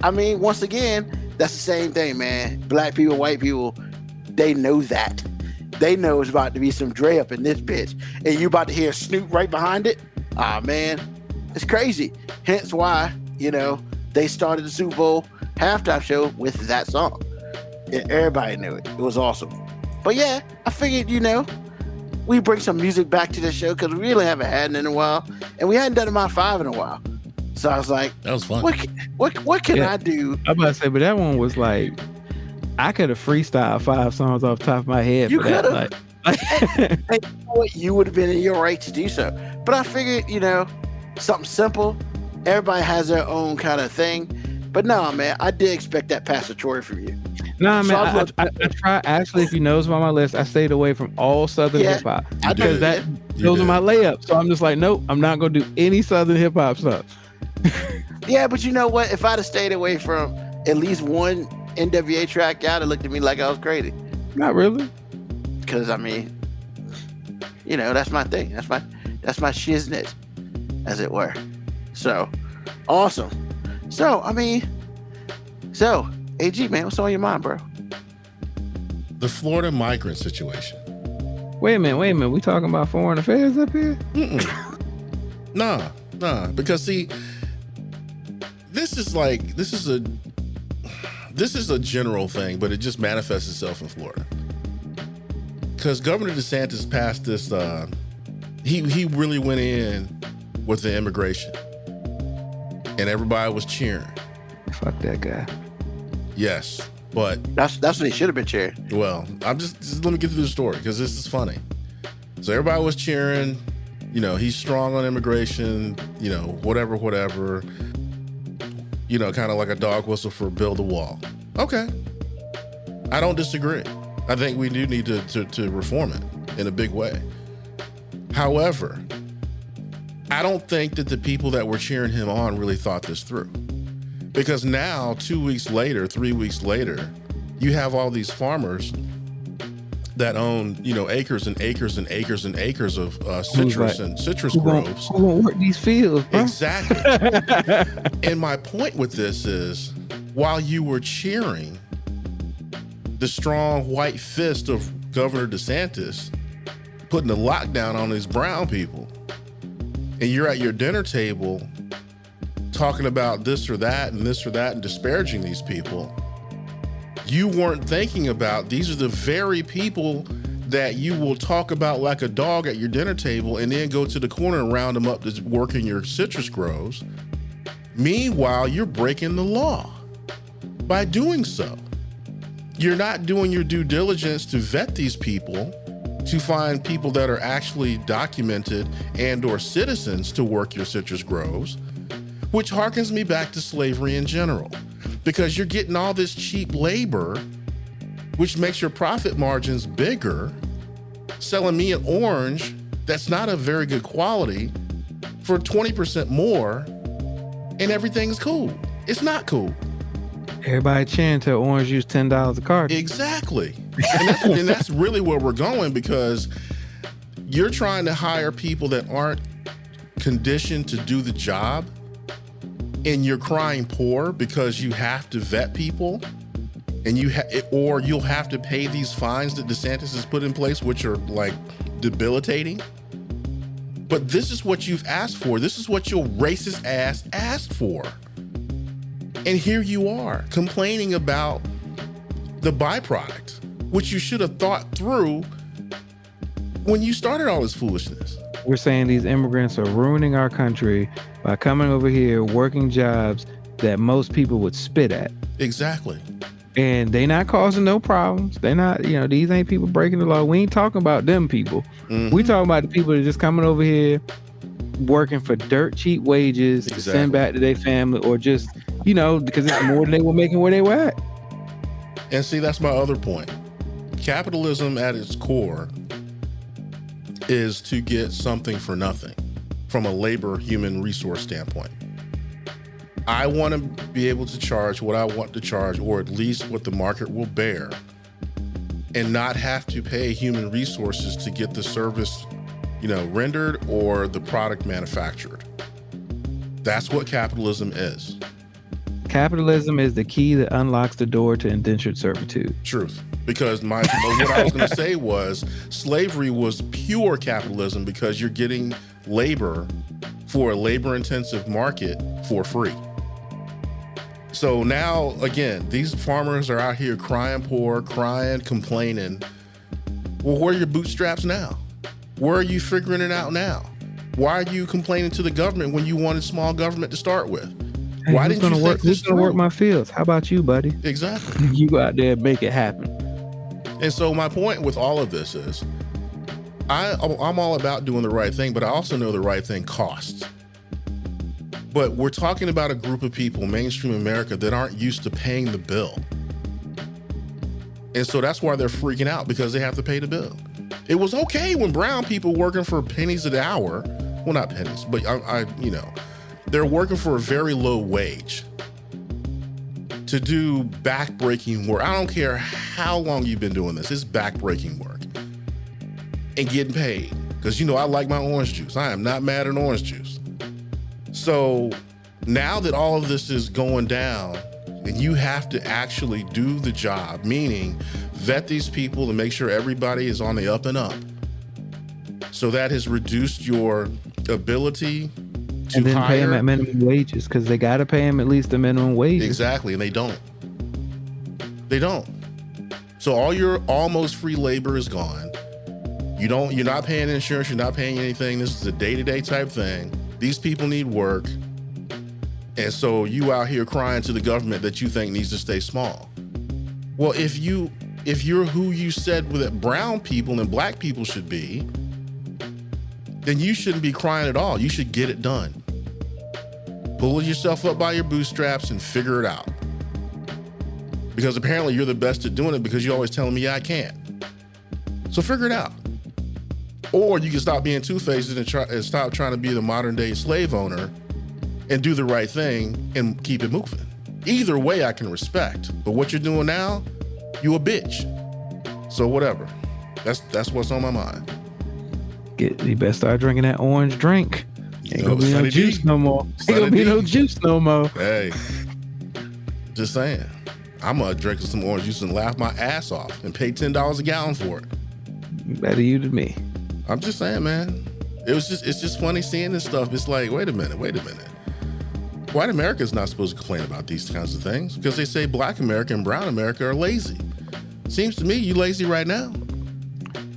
I mean, once again, that's the same thing, man. Black people, white people, they know that. They know it's about to be some Dre up in this bitch. And you about to hear Snoop right behind it. Ah, man, it's crazy. Hence why, they started the Super Bowl halftime show with that song. And everybody knew it. It was awesome. But yeah, I figured, we bring some music back to the show because we really haven't had it in a while. And we hadn't done a Mod 5 in a while. So I was like, that was fun. What can I do? I'm about to say, but that one was like, I could have freestyled 5 songs off the top of my head. You could have. You would have been in your right to do so. But I figured, something simple. Everybody has their own kind of thing. But no, man, I did expect that Pastor Troy from you. No, man, I try. Actually, if you notice on my list, I stayed away from all Southern hip hop because those are my layups. So I'm just like, nope, I'm not gonna do any Southern hip hop stuff. Yeah, but you know what? If I'd have stayed away from at least one NWA track, y'all would have looked at me like I was crazy. Not really, because I mean, that's my thing. That's my shiznit, as it were. So awesome. So AG, man, what's on your mind, bro? The Florida migrant situation. Wait a minute. We talking about foreign affairs up here? Nah. Because see, this is a general thing, but it just manifests itself in Florida. Because Governor DeSantis passed this. He really went in with the immigration, and everybody was cheering. Fuck that guy. Yes, but that's what he should have been cheering. Well, I'm just let me get through the story because this is funny. So everybody was cheering. He's strong on immigration. Whatever. Kind of like a dog whistle for build a wall. Okay, I don't disagree. I think we do need to reform it in a big way. However, I don't think that the people that were cheering him on really thought this through. Because now, 2 weeks later, 3 weeks later, you have all these farmers that own, acres and acres and acres and acres of citrus and citrus groves. Who won't work these fields, bro? Exactly. And my point with this is, while you were cheering the strong white fist of Governor DeSantis putting the lockdown on these brown people, and you're at your dinner table talking about this or that and disparaging these people, you weren't thinking about these are the very people that you will talk about like a dog at your dinner table and then go to the corner and round them up to work in your citrus groves. Meanwhile, you're breaking the law by doing so. You're not doing your due diligence to vet these people, to find people that are actually documented and or citizens to work your citrus groves, which harkens me back to slavery in general, because you're getting all this cheap labor, which makes your profit margins bigger, selling me an orange that's not of very good quality for 20% more, and everything's cool. It's not cool. Everybody cheering till orange juice $10 a carton. Exactly. And that's really where we're going, because you're trying to hire people that aren't conditioned to do the job, and you're crying poor because you have to vet people, and or you'll have to pay these fines that DeSantis has put in place, which are like debilitating. But this is what you've asked for. This is what your racist ass asked for. And here you are complaining about the byproduct, which you should have thought through when you started all this foolishness. We're saying these immigrants are ruining our country by coming over here, working jobs that most people would spit at. Exactly. And they not causing no problems. They not, these ain't people breaking the law. We ain't talking about them people. Mm-hmm. We talking about the people that just coming over here, working for dirt cheap wages to send back to their family, or just, because it's more than they were making where they were at. And see, that's my other point. Capitalism at its core is to get something for nothing from a labor human resource standpoint. I want to be able to charge what I want to charge, or at least what the market will bear, and not have to pay human resources to get the service, rendered or the product manufactured. That's what capitalism is. Capitalism is the key that unlocks the door to indentured servitude. Truth. Because what I was going to say was slavery was pure capitalism, because you're getting labor for a labor-intensive market for free. So now, again, these farmers are out here crying poor, complaining. Well, where are your bootstraps now? Where are you figuring it out now? Why are you complaining to the government when you wanted small government to start with? Hey, why didn't you think this through? Who's gonna work my fields? How about you, buddy? Exactly. You go out there and make it happen. And so my point with all of this is, I'm all about doing the right thing, but I also know the right thing costs. But we're talking about a group of people, mainstream America, that aren't used to paying the bill. And so that's why they're freaking out, because they have to pay the bill. It was okay when brown people working for pennies an hour, well, not pennies, but they're working for a very low wage to do backbreaking work. I don't care how long you've been doing this, it's backbreaking work and getting paid. Because I like my orange juice. I am not mad at orange juice. So now that all of this is going down, and you have to actually do the job, meaning vet these people and make sure everybody is on the up and up. So that has reduced your ability to and then hire. Pay them at minimum wages, because they got to pay them at least the minimum wages. Exactly, and they don't. So all your almost free labor is gone. You're not paying insurance, you're not paying anything. This is a day-to-day type thing. These people need work. And so you out here crying to the government that you think needs to stay small. Well, if you're who you said that brown people and black people should be, then you shouldn't be crying at all. You should get it done. Pull yourself up by your bootstraps and figure it out. Because apparently you're the best at doing it, because you're always telling me I can't. So figure it out. Or you can stop being two-faced and stop trying to be the modern day slave owner and do the right thing and keep it moving. Either way I can respect. But what you're doing now, you a bitch. So whatever. That's what's on my mind. You better start drinking that orange drink. Ain't gonna be no juice no more. Ain't gonna be no juice no more. Hey, just saying. I'm gonna drink some orange juice and laugh my ass off and pay $10 a gallon for it. Better you than me. I'm just saying, man. It's just funny seeing this stuff. It's like, wait a minute. White America is not supposed to complain about these kinds of things because they say Black America and Brown America are lazy. Seems to me you lazy right now.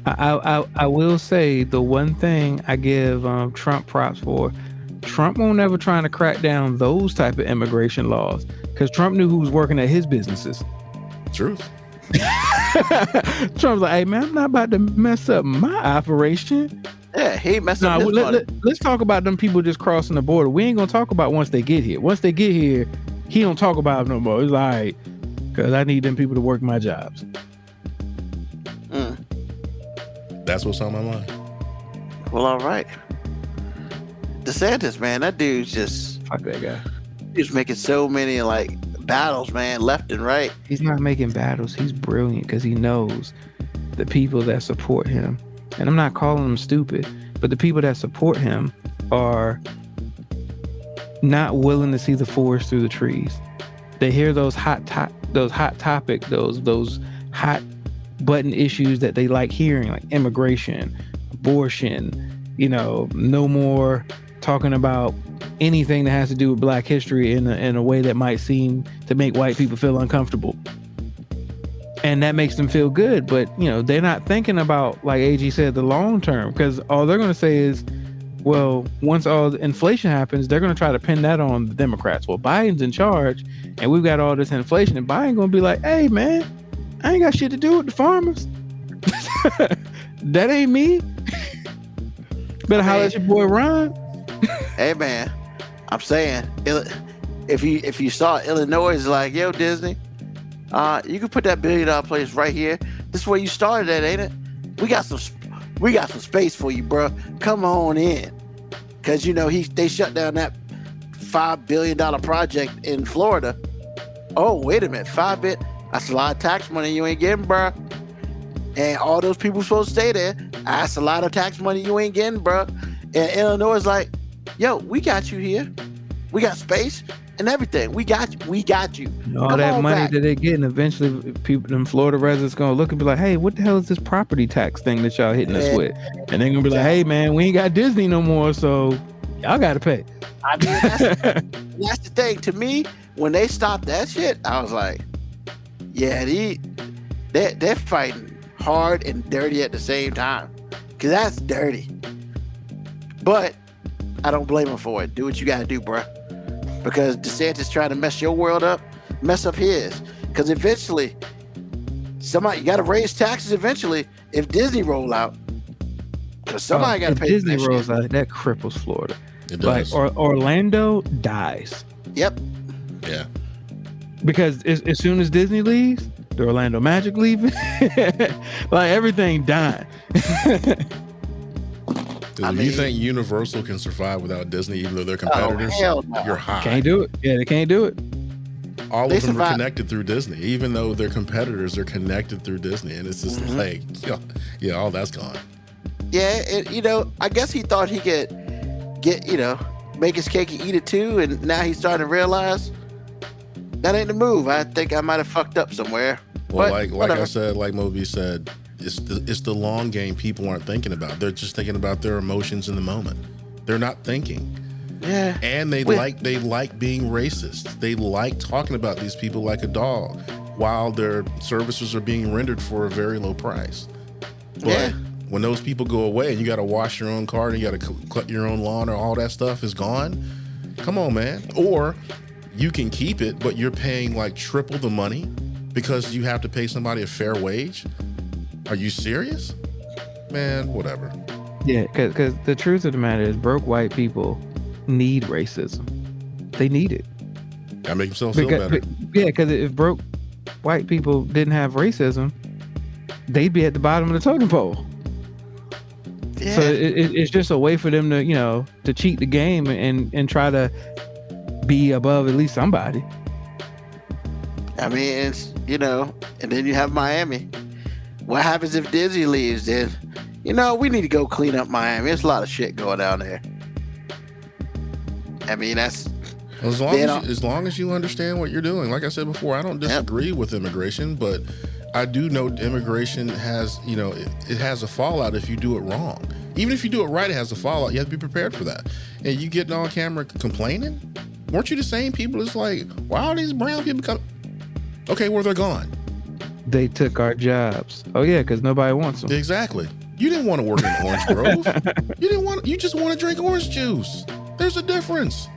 I will say the one thing I give Trump props for, Trump won't ever trying to crack down those type of immigration laws because Trump knew who was working at his businesses. Truth. Trump's like, hey man, I'm not about to mess up my operation. Yeah, he messed up his money. Let's talk about them people just crossing the border. We ain't gonna talk about once they get here. Once they get here, he don't talk about it no more. It's like, because I need them people to work my jobs. That's what's on my mind. Well, all right. DeSantis, man, that dude's just... Fuck that guy. He's making so many, like, battles, man, left and right. He's not making battles. He's brilliant because he knows the people that support him. And I'm not calling them stupid, but the people that support him are not willing to see the forest through the trees. They hear those hot topic, those hot button issues that they like hearing, like immigration, abortion, no more talking about anything that has to do with Black history in a way that might seem to make white people feel uncomfortable. And that makes them feel good, but they're not thinking about, like AG said, the long term, because all they're going to say is, well, once all the inflation happens, they're going to try to pin that on the Democrats. Well, Biden's in charge and we've got all this inflation, and Biden going to be like, hey man, I ain't got shit to do with the farmers. That ain't me. Better holler at your boy Ron. Hey man, I'm saying, if you saw Illinois is like, yo Disney, you can put that $1 billion place right here. This is where you started at, ain't it? We got some space for you, bro. Come on in, cause they shut down that $5 billion project in Florida. Oh wait a minute, $5 billion. That's a lot of tax money you ain't getting, bro. And all those people supposed to stay there. That's a lot of tax money you ain't getting, bro. And Illinois is like, yo, we got you here. We got space and everything. We got you. All Come that on money back. that they getting, eventually people in Florida residents gonna look and be like, hey, what the hell is this property tax thing that y'all hitting us with? And they're gonna be like, hey man, we ain't got Disney no more, so y'all gotta pay. I mean, that's the thing. To me, when they stopped that shit, I was like, yeah, they're fighting hard and dirty at the same time, because that's dirty. But I don't blame them for it. Do what you gotta do, bro. Because DeSantis trying to mess your world up, mess up his. Because eventually, you gotta raise taxes eventually if Disney roll out. Because somebody gotta pay. If Disney rolls out, that cripples Florida. It does. Like Orlando dies. Yep. Yeah. Because as soon as Disney leaves, the Orlando Magic leaving, like everything dying. You think Universal can survive without Disney, even though they're competitors? Oh, hell no. You're high. Can't do it. Yeah, they can't do it. All of them are connected through Disney. Even though they're competitors, they're connected through Disney. And it's just like, all that's gone. Yeah, I guess he thought he could get, make his cake and eat it too. And now he's starting to realize that ain't the move. I think I might have fucked up somewhere. Well, like I said, like Moby said, it's the long game people aren't thinking about. They're just thinking about their emotions in the moment. They're not thinking. Yeah. And they like being racist. They like talking about these people like a dog while their services are being rendered for a very low price. But when those people go away and you got to wash your own car and you got to cut your own lawn or all that stuff is gone, come on, man. Or you can keep it, but you're paying like triple the money because you have to pay somebody a fair wage. Are you serious? Man, whatever. Yeah, because the truth of the matter is broke white people need racism. They need it. That makes themselves feel better. Because if broke white people didn't have racism, they'd be at the bottom of the totem pole. Yeah. So it's just a way for them to, to cheat the game and try to be above at least somebody. I mean, it's, and then you have Miami. What happens if Disney leaves? Then, we need to go clean up Miami. There's a lot of shit going down there. I mean, that's... As long as you understand what you're doing. Like I said before, I don't disagree with immigration, but I do know immigration has, it has a fallout if you do it wrong. Even if you do it right, it has a fallout. You have to be prepared for that. And you getting on camera complaining? weren't you the same people? It's like, why are these brown people coming? Okay, well, they're gone. They took our jobs. Oh yeah, because nobody wants them. Exactly. You didn't want to work in Orange Grove. You just want to drink orange juice. There's a difference.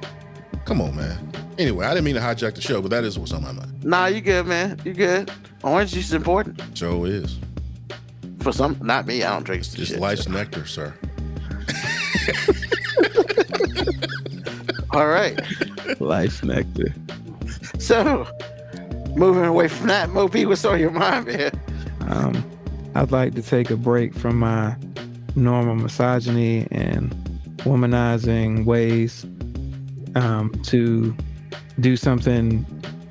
Come on, man. Anyway, I didn't mean to hijack the show, but that is what's on my mind. Nah, you good, man. You good. Orange juice is important. So is. For some, not me. I don't drink this shit. It's life's nectar, sir. All right. Life's nectar. So, moving away from that, Mo B, what's on your mind, man? I'd like to take a break from my normal misogyny and womanizing ways to do something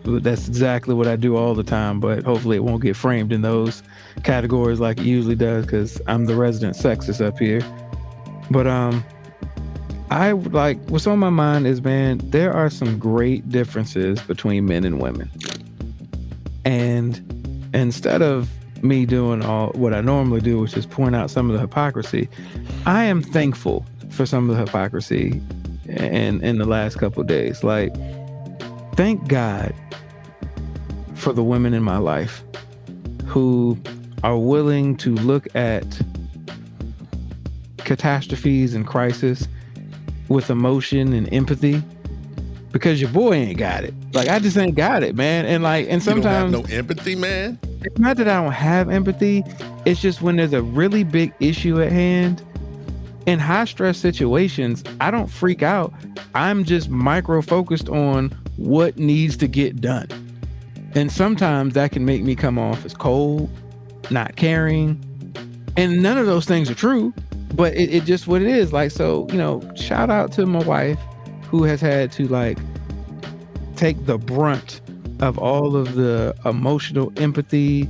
that's exactly what I do all the time, but hopefully it won't get framed in those categories like it usually does because I'm the resident sexist up here. But I like, what's on my mind is, man, there are some great differences between men and women. And instead of me doing all what I normally do, which is point out some of the hypocrisy, I am thankful for some of the hypocrisy in the last couple of days. Like, thank God for the women in my life who are willing to look at catastrophes and crisis with emotion and empathy, because your boy ain't got it. Like, I just ain't got it, man. And sometimes you don't have no empathy, man. It's not that I don't have empathy. It's just when there's a really big issue at hand, in high stress situations, I don't freak out. I'm just micro focused on what needs to get done. And sometimes that can make me come off as cold, not caring. And none of those things are true, but it just what it is. Like, so, shout out to my wife who has had to like take the brunt of all of the emotional empathy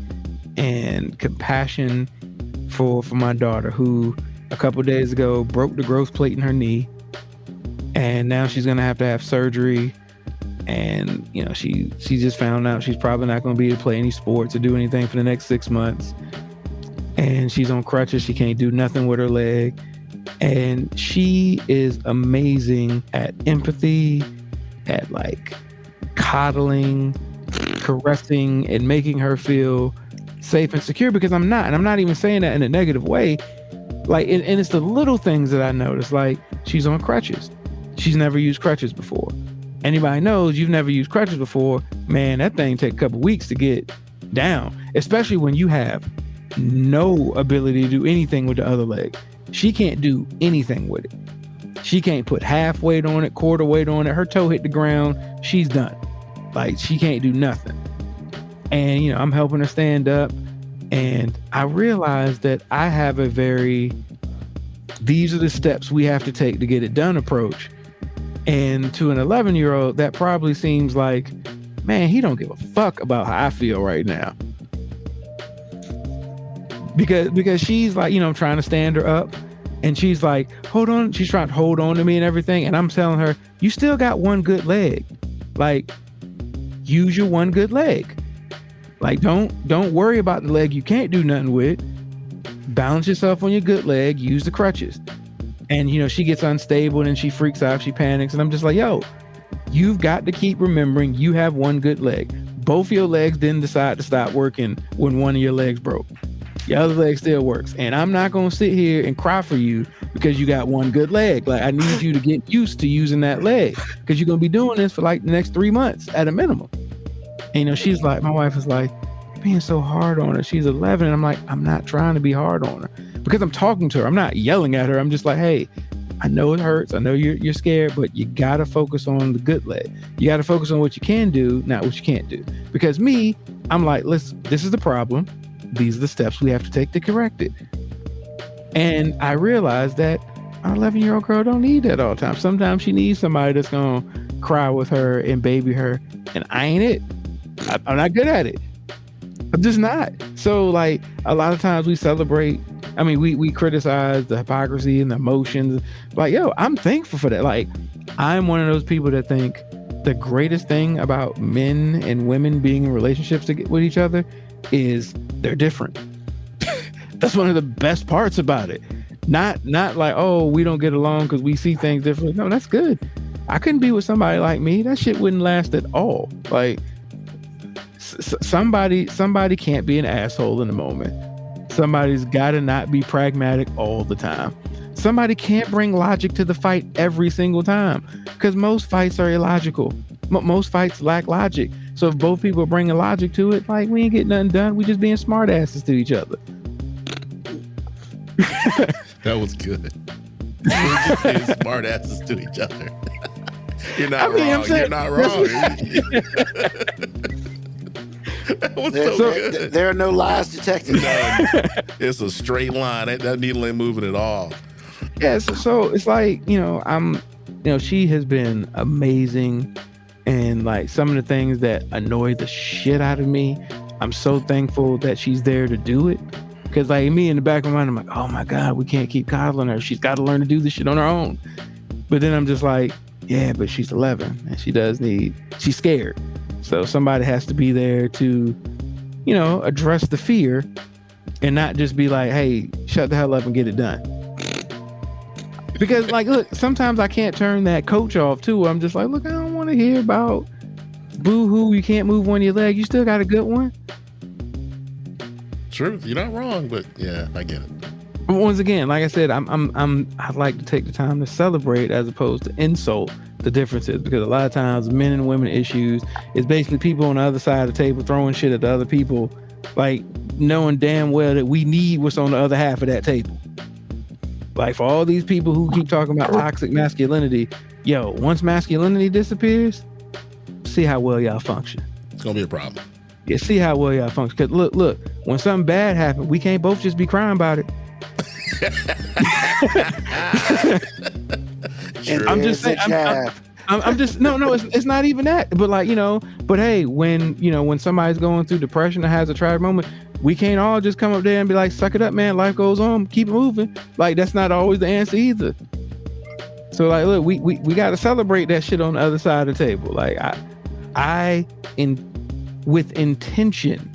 and compassion for my daughter, who a couple of days ago broke the growth plate in her knee, and now she's gonna have to have surgery. And she just found out she's probably not gonna be able to play any sports or do anything for the next 6 months, and she's on crutches. She can't do nothing with her leg, and she is amazing at empathy, at like coddling, caressing, and making her feel safe and secure, because I'm not. And I'm not even saying that in a negative way. Like, and it's the little things that I notice. Like, she's on crutches. She's never used crutches before. Anybody knows you've never used crutches before, man, that thing take a couple weeks to get down, especially when you have no ability to do anything with the other leg. She can't do anything with it. She can't put half weight on it, quarter weight on it. Her toe hit the ground, she's done. Like, she can't do nothing. And, I'm helping her stand up. And I realized that I have a these are the steps we have to take to get it done approach. And to an 11-year-old, that probably seems like, man, he don't give a fuck about how I feel right now. Because she's like, trying to stand her up. And she's like, hold on. She's trying to hold on to me and everything. And I'm telling her, you still got one good leg. Like, use your one good leg. Like, don't worry about the leg you can't do nothing with. Balance yourself on your good leg. Use the crutches. And, she gets unstable and she freaks out. She panics. And I'm just like, yo, you've got to keep remembering you have one good leg. Both your legs didn't decide to stop working when one of your legs broke. Your other leg still works. And I'm not going to sit here and cry for you because you got one good leg. Like, I need you to get used to using that leg, because you're going to be doing this for like the next 3 months at a minimum. And, she's like, my wife is like, you're being so hard on her. She's 11. And I'm like, I'm not trying to be hard on her, because I'm talking to her. I'm not yelling at her. I'm just like, hey, I know it hurts. I know you're scared, but you got to focus on the good leg. You got to focus on what you can do, not what you can't do. Because I'm like, listen, this is the problem. These are the steps we have to take to correct it. And I realized that our 11-year-old girl don't need that all the time. Sometimes she needs somebody that's going to cry with her and baby her. And I ain't it. I'm not good at it. I'm just not. So, like, a lot of times we celebrate. I mean, we criticize the hypocrisy and the emotions. Like, yo, I'm thankful for that. Like, I'm one of those people that think the greatest thing about men and women being in relationships with each other is they're different. That's one of the best parts about it. Not like, oh, we don't get along because we see things differently. No, that's good. I couldn't be with somebody like me. That shit wouldn't last at all. Like somebody can't be an asshole in the moment. Somebody's got to not be pragmatic all the time. Somebody can't bring logic to the fight every single time, because most fights are illogical. Most fights lack logic. So if both people are bringing logic to it, like, we ain't getting nothing done. We just being smart asses to each other. That was good. We're just being smart asses to each other. You're not wrong. You're not wrong. That was so good. There are no lies detected. It's a straight line. That needle ain't moving at all. Yeah, so it's like, she has been amazing, and like some of the things that annoy the shit out of me, I'm so thankful that she's there to do it. Because like me in the back of my mind, I'm like, oh my God, we can't keep coddling her. She's got to learn to do this shit on her own. But then I'm just like, yeah, but she's 11 and she's scared. So somebody has to be there to, address the fear and not just be like, hey, shut the hell up and get it done. Because like, look, sometimes I can't turn that coach off too. I'm just like, look, I don't want to hear about boo-hoo, you can't move one of your legs. You still got a good one. True, you're not wrong, but yeah, I get it. Once again, like I said, I'd like to take the time to celebrate as opposed to insult the differences, because a lot of times men and women issues is basically people on the other side of the table throwing shit at the other people, like knowing damn well that we need what's on the other half of that table. Like for all these people who keep talking about toxic masculinity, once masculinity disappears, see how well y'all function. It's gonna be a problem. Yeah, see how well y'all function. Cause look, when something bad happens, we can't both just be crying about it. I'm just saying. I'm just no. It's not even that. But like but hey, when somebody's going through depression or has a tragic moment, we can't all just come up there and be like, suck it up, man. Life goes on. Keep it moving. Like that's not always the answer either. So like, look, we got to celebrate that shit on the other side of the table. Like with intention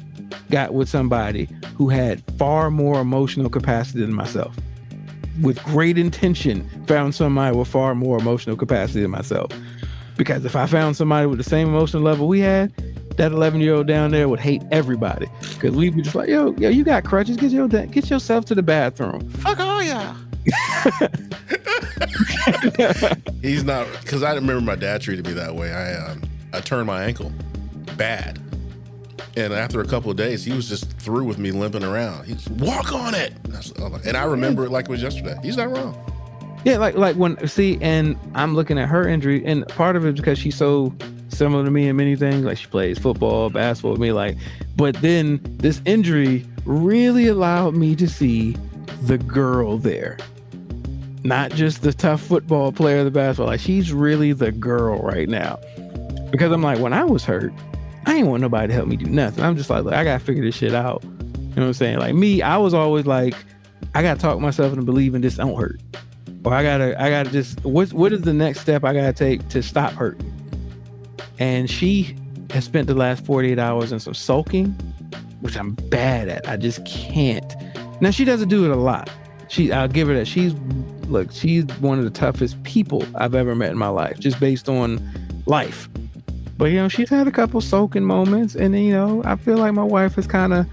got with somebody who had far more emotional capacity than myself. With great intention found somebody with far more emotional capacity than myself. Because if I found somebody with the same emotional level we had, that 11-year-old down there would hate everybody. Because we'd be just like, yo, you got crutches, get yourself to the bathroom. Fuck all y'all. He's not, because I remember my dad treated me that way. I turned my ankle bad. And after a couple of days, he was just through with me limping around. He's walk on it. And I remember it like it was yesterday. He's not wrong. Yeah, like and I'm looking at her injury, and part of it is because she's so similar to me in many things. Like she plays football, basketball with me. But then this injury really allowed me to see the girl there. Not just the tough football player, the basketball. Like she's really the girl right now. Because I'm like, when I was hurt, I ain't want nobody to help me do nothing. I'm just like, look, I gotta figure this shit out. You know what I'm saying? Like me, I was always like, I gotta talk myself into believing this don't hurt. Or I gotta just, what is the next step I gotta take to stop hurting? And she has spent the last 48 hours in some sulking, which I'm bad at. I just can't. Now she doesn't do it a lot. I'll give her that. She's one of the toughest people I've ever met in my life, just based on life. But she's had a couple sulking moments, and I feel like my wife has kind of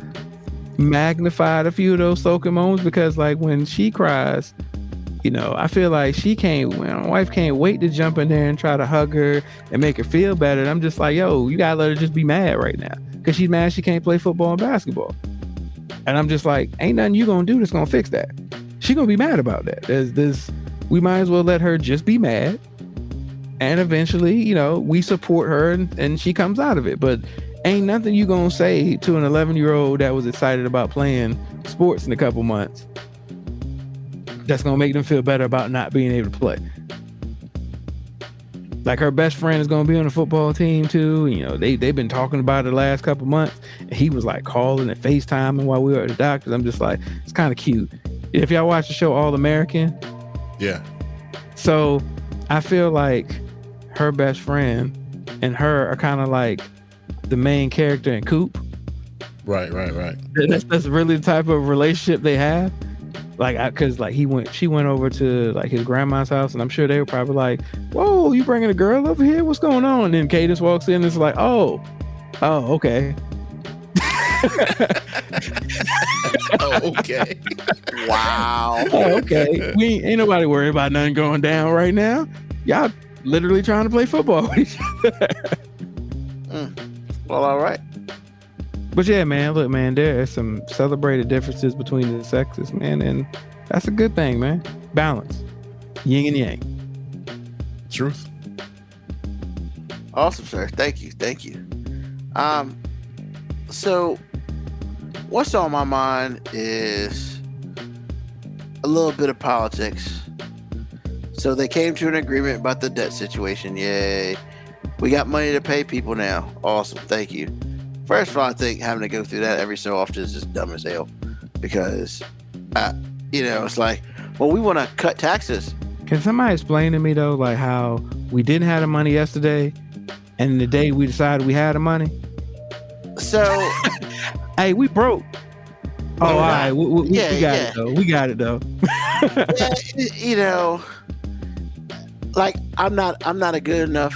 magnified a few of those sulking moments, because like when she cries, I feel like my wife can't wait to jump in there and try to hug her and make her feel better. And I'm just like, yo, you gotta let her just be mad right now, because she's mad she can't play football and basketball. And I'm just like, ain't nothing you gonna do that's gonna fix that. She gonna be mad about that. We might as well let her just be mad. And eventually, we support her and she comes out of it. But ain't nothing you gonna say to an 11-year-old that was excited about playing sports in a couple months that's gonna make them feel better about not being able to play. Like her best friend is gonna be on the football team too. They've been talking about it the last couple months. And he was like calling and FaceTiming while we were at the doctor's. I'm just like, it's kind of cute. If y'all watch the show All American. Yeah. So I feel like her best friend and her are kind of like the main character in Coop. Right. That's really the type of relationship they have. Like, cause like she went over to like his grandma's house, and I'm sure they were probably like, "Whoa, you bringing a girl over here? What's going on?" And then Cadence walks in, and it's like, "Oh, okay." Oh, okay. Wow. Oh, okay. We ain't nobody worried about nothing going down right now. Y'all literally trying to play football with each other. Well, all right. But yeah, man, look, man, there are some celebrated differences between the sexes, man, and that's a good thing, man. Balance. Yin and yang. Truth. Awesome, sir. Thank you. So what's on my mind is a little bit of politics. So they came to an agreement about the debt situation. Yay. We got money to pay people now. Awesome. Thank you. First of all, I think having to go through that every so often is just dumb as hell, because, it's like, well, we want to cut taxes. Can somebody explain to me though, like how we didn't have the money yesterday, and the day we decided we had the money? So, hey, we broke. Oh, all right, we got it though. We got it though. Yeah, like I'm not a good enough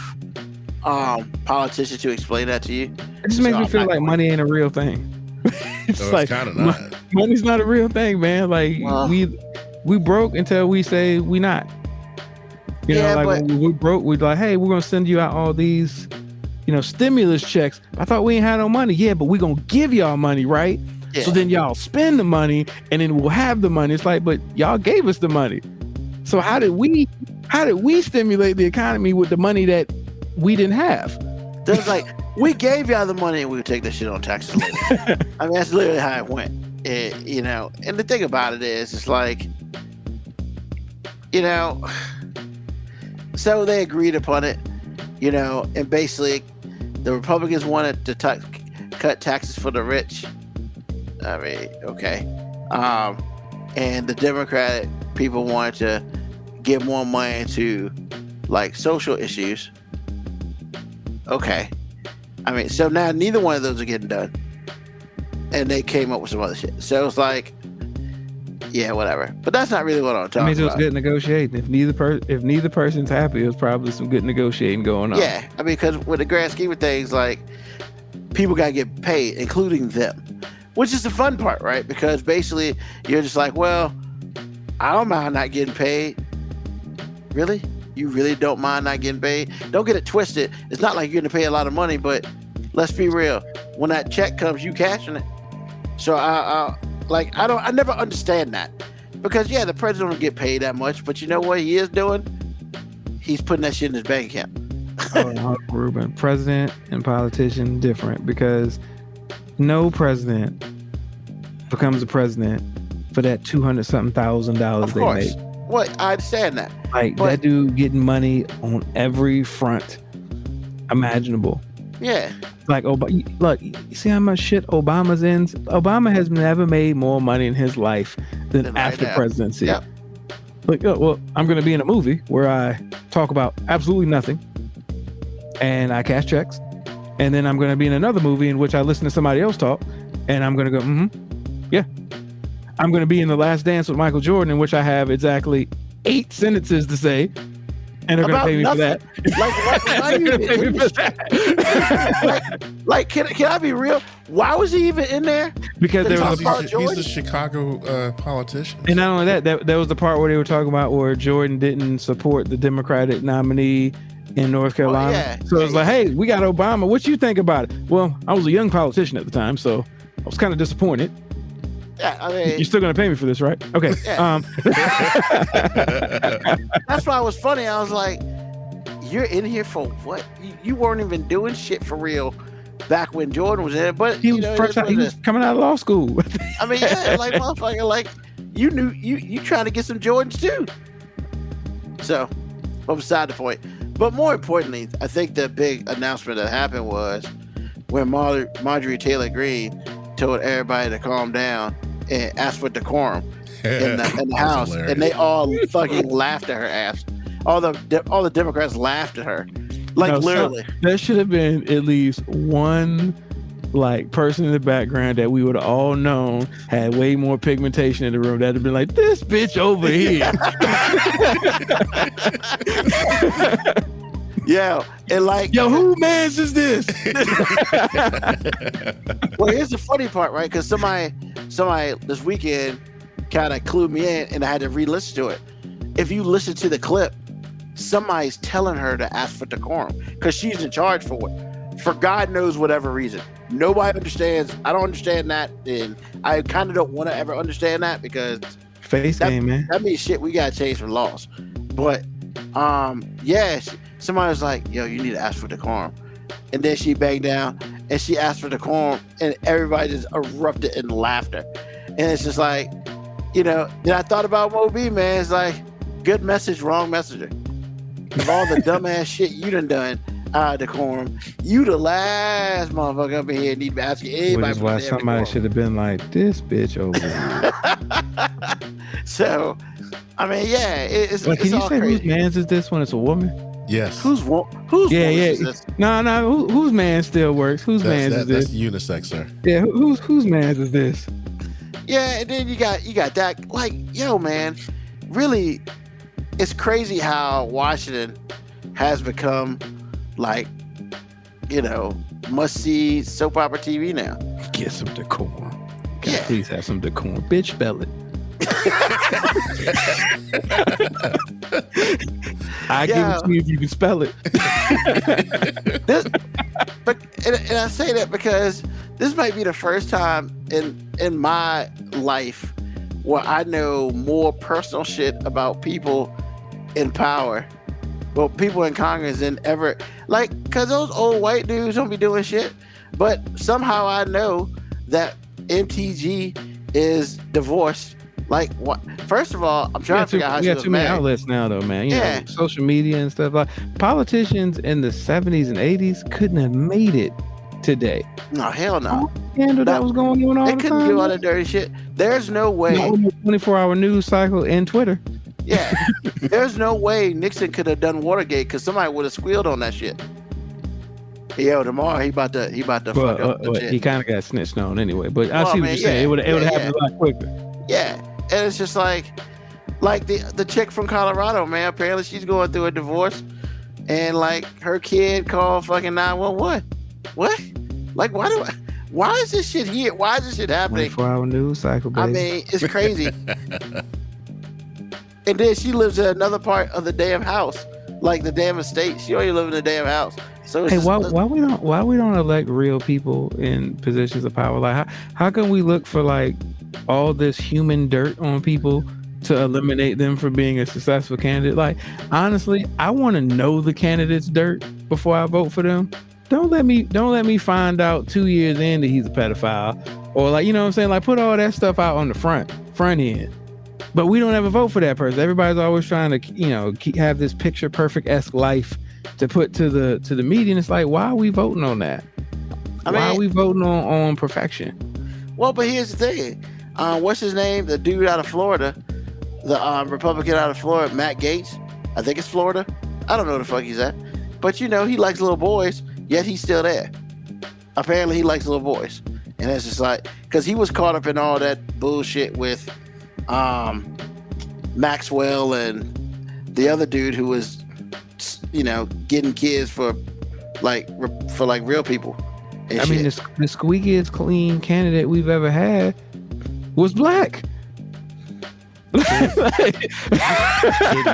politician to explain that to you. It just makes me feel like money ain't a real thing. It's like kind of not. Money's not a real thing, man. Like we broke until we say we not. When we broke, we're like, hey, we're gonna send you out all these, stimulus checks. I thought we ain't had no money. Yeah, but we gonna give y'all money, right? Yeah. So then y'all spend the money, and then we'll have the money. It's like, but y'all gave us the money. So how did we stimulate the economy with the money that we didn't have? There's like, we gave y'all the money and we would take that shit on taxes later. I mean, that's literally how it went. And the thing about it is, it's like, so they agreed upon it, and basically the Republicans wanted to cut taxes for the rich. I mean, okay. And the Democratic people wanted to give more money to like social issues. Okay. I mean, so now neither one of those are getting done. And they came up with some other shit. So it's like, yeah, whatever. But that's not really what I'm talking about. I mean, it was good negotiating. If neither person's happy, it was probably some good negotiating going on. Yeah. I mean, because with the grand scheme of things, like, people got to get paid, including them. Which is the fun part, right? Because basically, you're just like, well, I don't mind not getting paid. Really? You really don't mind not getting paid? Don't get it twisted. It's not like you're going to pay a lot of money, but let's be real. When that check comes, you cashing it. So I never understand that, because yeah, the president don't get paid that much, but you know what he is doing? He's putting that shit in his bank account. Ruben, president and politician different, because no president becomes a president for that $200,000 they make. What? I understand that. Like, that dude getting money on every front imaginable. Yeah. Like, look, you see how much shit Obama's in? Obama has never made more money in his life than after presidency. Yep. Like, well, I'm going to be in a movie where I talk about absolutely nothing and I cash checks. And then I'm going to be in another movie in which I listen to somebody else talk, and I'm going to go, yeah. I'm going to be in The Last Dance with Michael Jordan, in which I have exactly 8 sentences to say, and they're going to pay me for that. Why you pay me for that? Can I be real? Why was he even in there? Because he's a Chicago politician. And not only that was the part where they were talking about where Jordan didn't support the Democratic nominee in North Carolina. So it's like, hey, we got Obama. What you think about it? Well, I was a young politician at the time, so I was kind of disappointed. Yeah, I mean, you're still gonna pay me for this, right? Okay. Yeah. That's why it was funny. I was like, "You're in here for what? You weren't even doing shit for real back when Jordan was in it." But he was coming out of law school. I mean, yeah, like motherfucker, like you knew you trying to get some Jordans too. So, but beside the point. But more importantly, I think the big announcement that happened was when Marjorie Taylor Greene told everybody to calm down and ask for decorum in the House, hilarious. And they all fucking laughed at her ass. All the Democrats laughed at her, like literally. There should have been at least one like person in the background that we would have all known had way more pigmentation in the room, that'd have been like, this bitch over here. Yeah, and like, yo, who man's is this? Well, here's the funny part, right? Because somebody this weekend kind of clued me in, and I had to re-listen to it. If you listen to the clip, somebody's telling her to ask for decorum because she's in charge for it, for God knows whatever reason. Nobody understands. I don't understand that, and I kind of don't want to ever understand that because game, man. That means shit we gotta change for laws. But yeah, somebody was like, "Yo, you need to ask for decorum," and then she banged down and she asked for decorum, and everybody just erupted in laughter. And it's just like, you know, then I thought about Moby, man. It's like, good message, wrong messenger. Of all the dumbass shit you done decorum, you the last motherfucker up in here need to be asking anybody. Which is why somebody should have been like, this bitch over here. So, I mean, yeah, it's can you all say crazy. Whose man's is this when it's a woman? Yes. Whose yeah. is this? No. Whose man still works? Whose man's is this? That's unisex, sir. Yeah. Whose man's is this? Yeah, and then you got that. Like, yo, man, really, it's crazy how Washington has become like, you know, must-see soap opera TV now. Get some decorum. Please have some decorum. Bitch, spell it. I give it to you if you can spell it. And I say that because this might be the first time in my life where I know more personal shit about people in power, well, people in Congress than ever. Like, because those old white dudes don't be doing shit, but somehow I know that MTG is divorced. Like, what? First of all, I'm trying to figure out how she was too many married. outlets now, though, man. You know, social media and stuff. Like, politicians in the 70s and 80s couldn't have made it today. No, hell no. That was going on all the time. They couldn't do all that dirty shit. There's no way. 24-hour news cycle and Twitter. Yeah, there's no way Nixon could have done Watergate because somebody would have squealed on that shit. Yo, tomorrow he about to fuck up the shit. He kind of got snitched on anyway. But I see what you're saying. It would have happened a lot quicker. Yeah, and it's just like the chick from Colorado, man. Apparently she's going through a divorce, and like her kid called fucking 911. What? Like, why is this shit here? Why is this shit happening? 24-hour news cycle, baby. I mean, it's crazy. And then she lives in another part of the damn house, like the damn estate. She only lives in the damn house. So it's why we don't elect real people in positions of power? Like, how can we look for like all this human dirt on people to eliminate them from being a successful candidate? Like, honestly, I want to know the candidate's dirt before I vote for them. Don't let me find out 2 years in that he's a pedophile, or like, you know what I'm saying? Like, put all that stuff out on the front end. But we don't ever vote for that person. Everybody's always trying to, you know, have this picture perfect-esque life to put to the media. And it's like, why are we voting on that? Why are we voting on perfection? Well, but here's the thing. What's his name? The dude out of Florida, the Republican out of Florida, Matt Gaetz. I think it's Florida. I don't know where the fuck he's at. But, you know, he likes little boys, yet he's still there. Apparently he likes little boys. And it's just like, because he was caught up in all that bullshit with Maxwell and the other dude who was, you know, getting kids for real people. I mean, the squeakiest clean candidate we've ever had was black. Didn't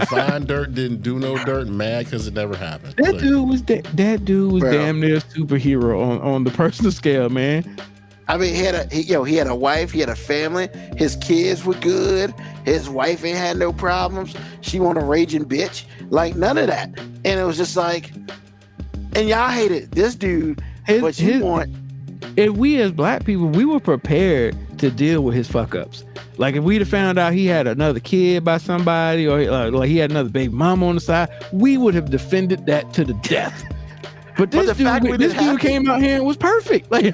find dirt, didn't do no dirt, mad because it never happened. That dude was damn near superhero on the personal scale, man. I mean, he had a wife, he had a family, his kids were good, his wife ain't had no problems, she wasn't a raging bitch, like none of that. And it was just like, and y'all hated this dude, but you want. If we as black people, we were prepared to deal with his fuck ups. Like if we'd have found out he had another kid by somebody, or like he had another baby mama on the side, we would have defended that to the death. But this dude came out here and was perfect. Like,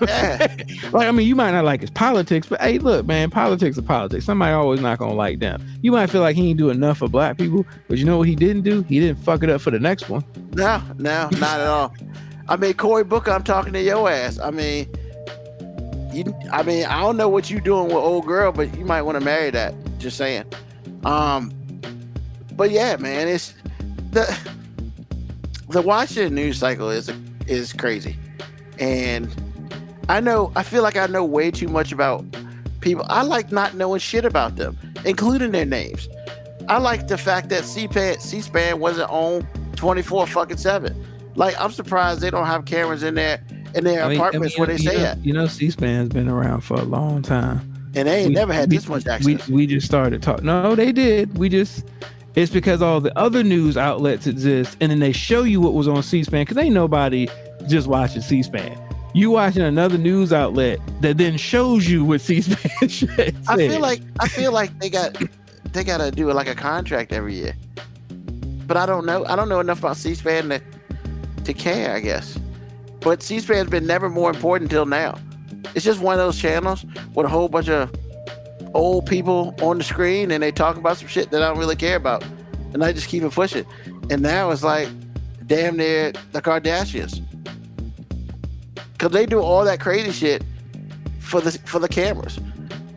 like, I mean, you might not like his politics, but hey, look, man, politics are politics. Somebody always not gonna like them. You might feel like he didn't do enough for black people, but you know what he didn't do? He didn't fuck it up for the next one. No, not at all. I mean, Cory Booker, I'm talking to your ass. I mean, I mean, I don't know what you doing with old girl, but you might want to marry that. Just saying. But yeah, man, it's the Washington news cycle is crazy, and I feel like I know way too much about people. I like not knowing shit about them, including their names. I like the fact that C-SPAN wasn't on 24/7. Like, I'm surprised they don't have cameras in their apartments where they say that. C-SPAN's been around for a long time, and they ain't never had this much access. We just started talking. No, they did. It's because all the other news outlets exist, and then they show you what was on C-SPAN, because ain't nobody just watching C-SPAN. You watching another news outlet that then shows you what C-SPAN said. I feel like they gotta do it like a contract every year. But I don't know. I don't know enough about C-SPAN to care, I guess. But C-SPAN's been never more important until now. It's just one of those channels with a whole bunch of old people on the screen, and they talk about some shit that I don't really care about, and I just keep it pushing. And now it's like damn near the Kardashians, because they do all that crazy shit for the cameras.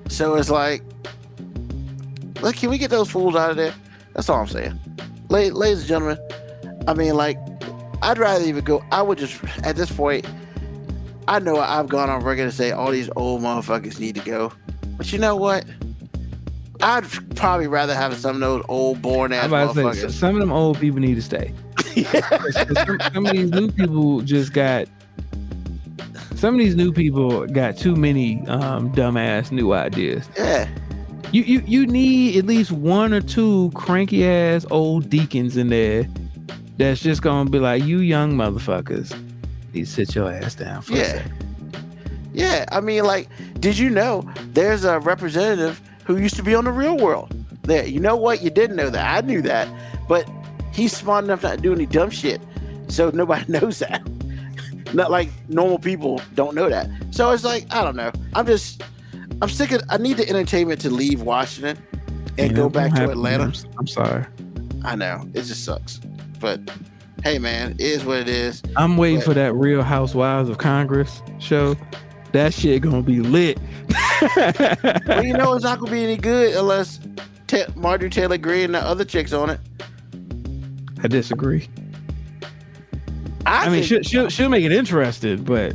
So it's like, look, can we get those fools out of there? That's all I'm saying. Ladies and gentlemen, I mean, like, I'd rather even go. I would just, at this point, I know I've gone on record to say all these old motherfuckers need to go. But you know what? I'd probably rather have some of those old born ass motherfuckers. Some of them old people need to stay. Some of these new people got too many dumbass new ideas. Yeah. You need at least one or two cranky ass old deacons in there that's just gonna be like, you young motherfuckers, you sit your ass down for a second. Yeah, I mean, like, did you know there's a representative who used to be on The Real World? There, you know what? You didn't know that. I knew that, but he's smart enough not to do any dumb shit, so nobody knows that. Not like normal people don't know that. So it's like, I don't know. I'm sick of. I need the entertainment to leave Washington and go back to Atlanta. I'm sorry. I know, it just sucks, but hey, man, it is what it is. I'm waiting for that Real Housewives of Congress show. That shit gonna be lit. Well, you know, it's not gonna be any good unless Marjorie Taylor Greene and the other chicks on it. I disagree. I mean, she'll make it interesting, but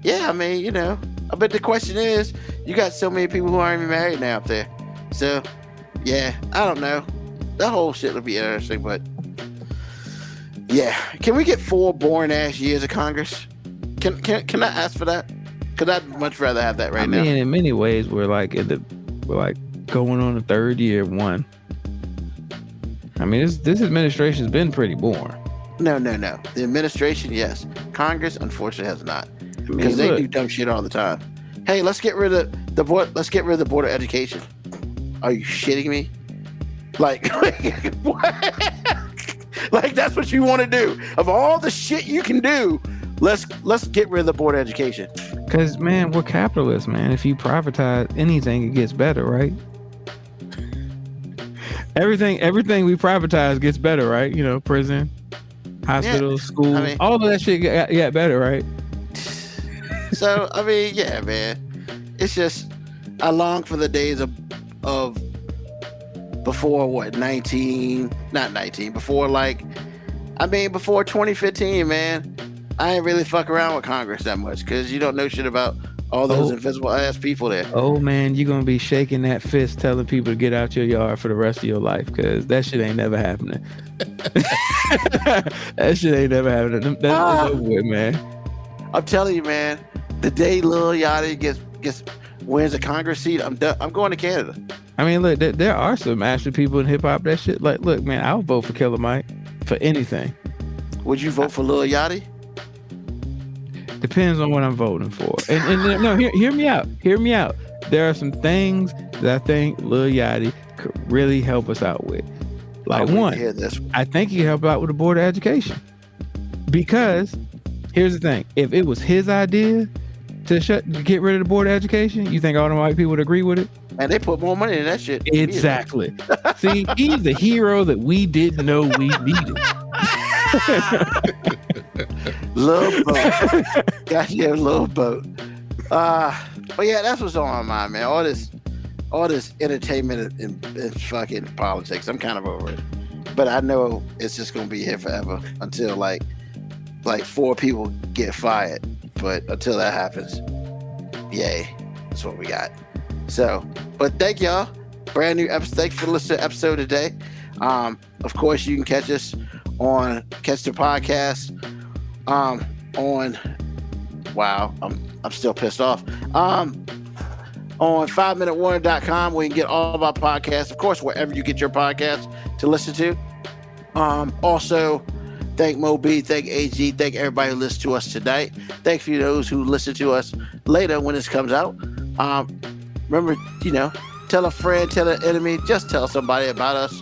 yeah, I mean, you know, I bet the question is, you got so many people who aren't even married now up there. So, yeah, I don't know. That whole shit would be interesting, but yeah, can we get 4 boring ass years of Congress? Can I ask for that? Because I'd much rather have that right now. I mean, in many ways, we're like going on the 3rd year of one. I mean, this administration's been pretty boring. No. The administration, yes. Congress, unfortunately, has not, because they do dumb shit all the time. Hey, let's get rid of the board. Let's get rid of the Board of Education. Are you shitting me? Like, what? Like, that's what you want to do? Of all the shit you can do, let's get rid of the Board of Education. Because, man, we're capitalists, man. If you privatize anything, it gets better, right? Everything we privatize gets better, right? You know, prison, hospitals, schools, I mean, all of that shit got better, right? So, I mean, yeah, man. It's just, I long for the days of before before 2015, man. I ain't really fuck around with Congress that much, because you don't know shit about all those invisible ass people there. Oh man, you're gonna be shaking that fist telling people to get out your yard for the rest of your life, because that shit ain't never happening. That shit ain't never happening. That's over with, man. I'm telling you, man, the day Lil Yachty wins a Congress seat, I'm done. I'm going to Canada. I mean, look, there are some actual people in hip hop that shit. Like, look, man, I'll vote for Killer Mike for anything. Would you vote for Lil Yachty? Depends on what I'm voting for. And no, hear me out. Hear me out. There are some things that I think Lil Yachty could really help us out with. Like, one, I think he could help out with the Board of Education. Because here's the thing: if it was his idea to get rid of the Board of Education, you think all the white people would agree with it? And they put more money in that shit. Exactly. See, he's the hero that we didn't know we needed. Little boat. Goddamn little boat. But yeah, that's what's on my mind, man. All this entertainment and fucking politics. I'm kind of over it. But I know it's just gonna be here forever until like 4 people get fired. But until that happens, yay, that's what we got. So, but thank y'all. Brand new episode. Thanks for listening to the episode today. Of course, you can catch the podcast on. Wow, I'm still pissed off. On 5minutewarning.com, where you can get all of our podcasts. Of course, wherever you get your podcasts to listen to. Also, thank Mo B, thank AG, thank everybody who listened to us tonight. Thank you to those who listen to us later when this comes out. Remember, tell a friend, tell an enemy, just tell somebody about us.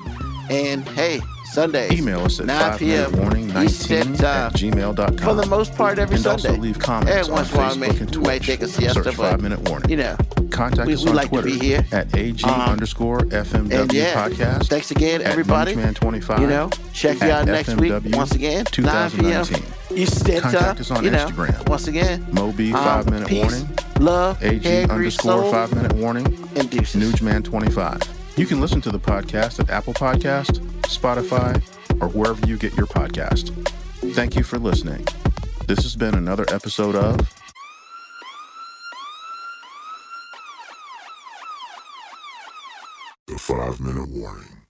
And hey, Sundays, email us at 9 p.m. warning19@gmail.com. For the most part, every Sunday. Also leave comments on Facebook and Twitch. We may take a siesta, Search 5 Minute Warning. Contact us we on like Twitter to be here. at AG_FMW podcast. Thanks again, everybody. Newsman25. Check you out next week. Once again, 9 p.m. Eastern time. Contact us on Instagram. Once again, Moby 5 Minute peace, Warning. Love, AG_5 Minute Warning. And deuces. Newsman25. You can listen to the podcast at Apple Podcast, Spotify, or wherever you get your podcast. Thank you for listening. This has been another episode of The 5 Minute Warning.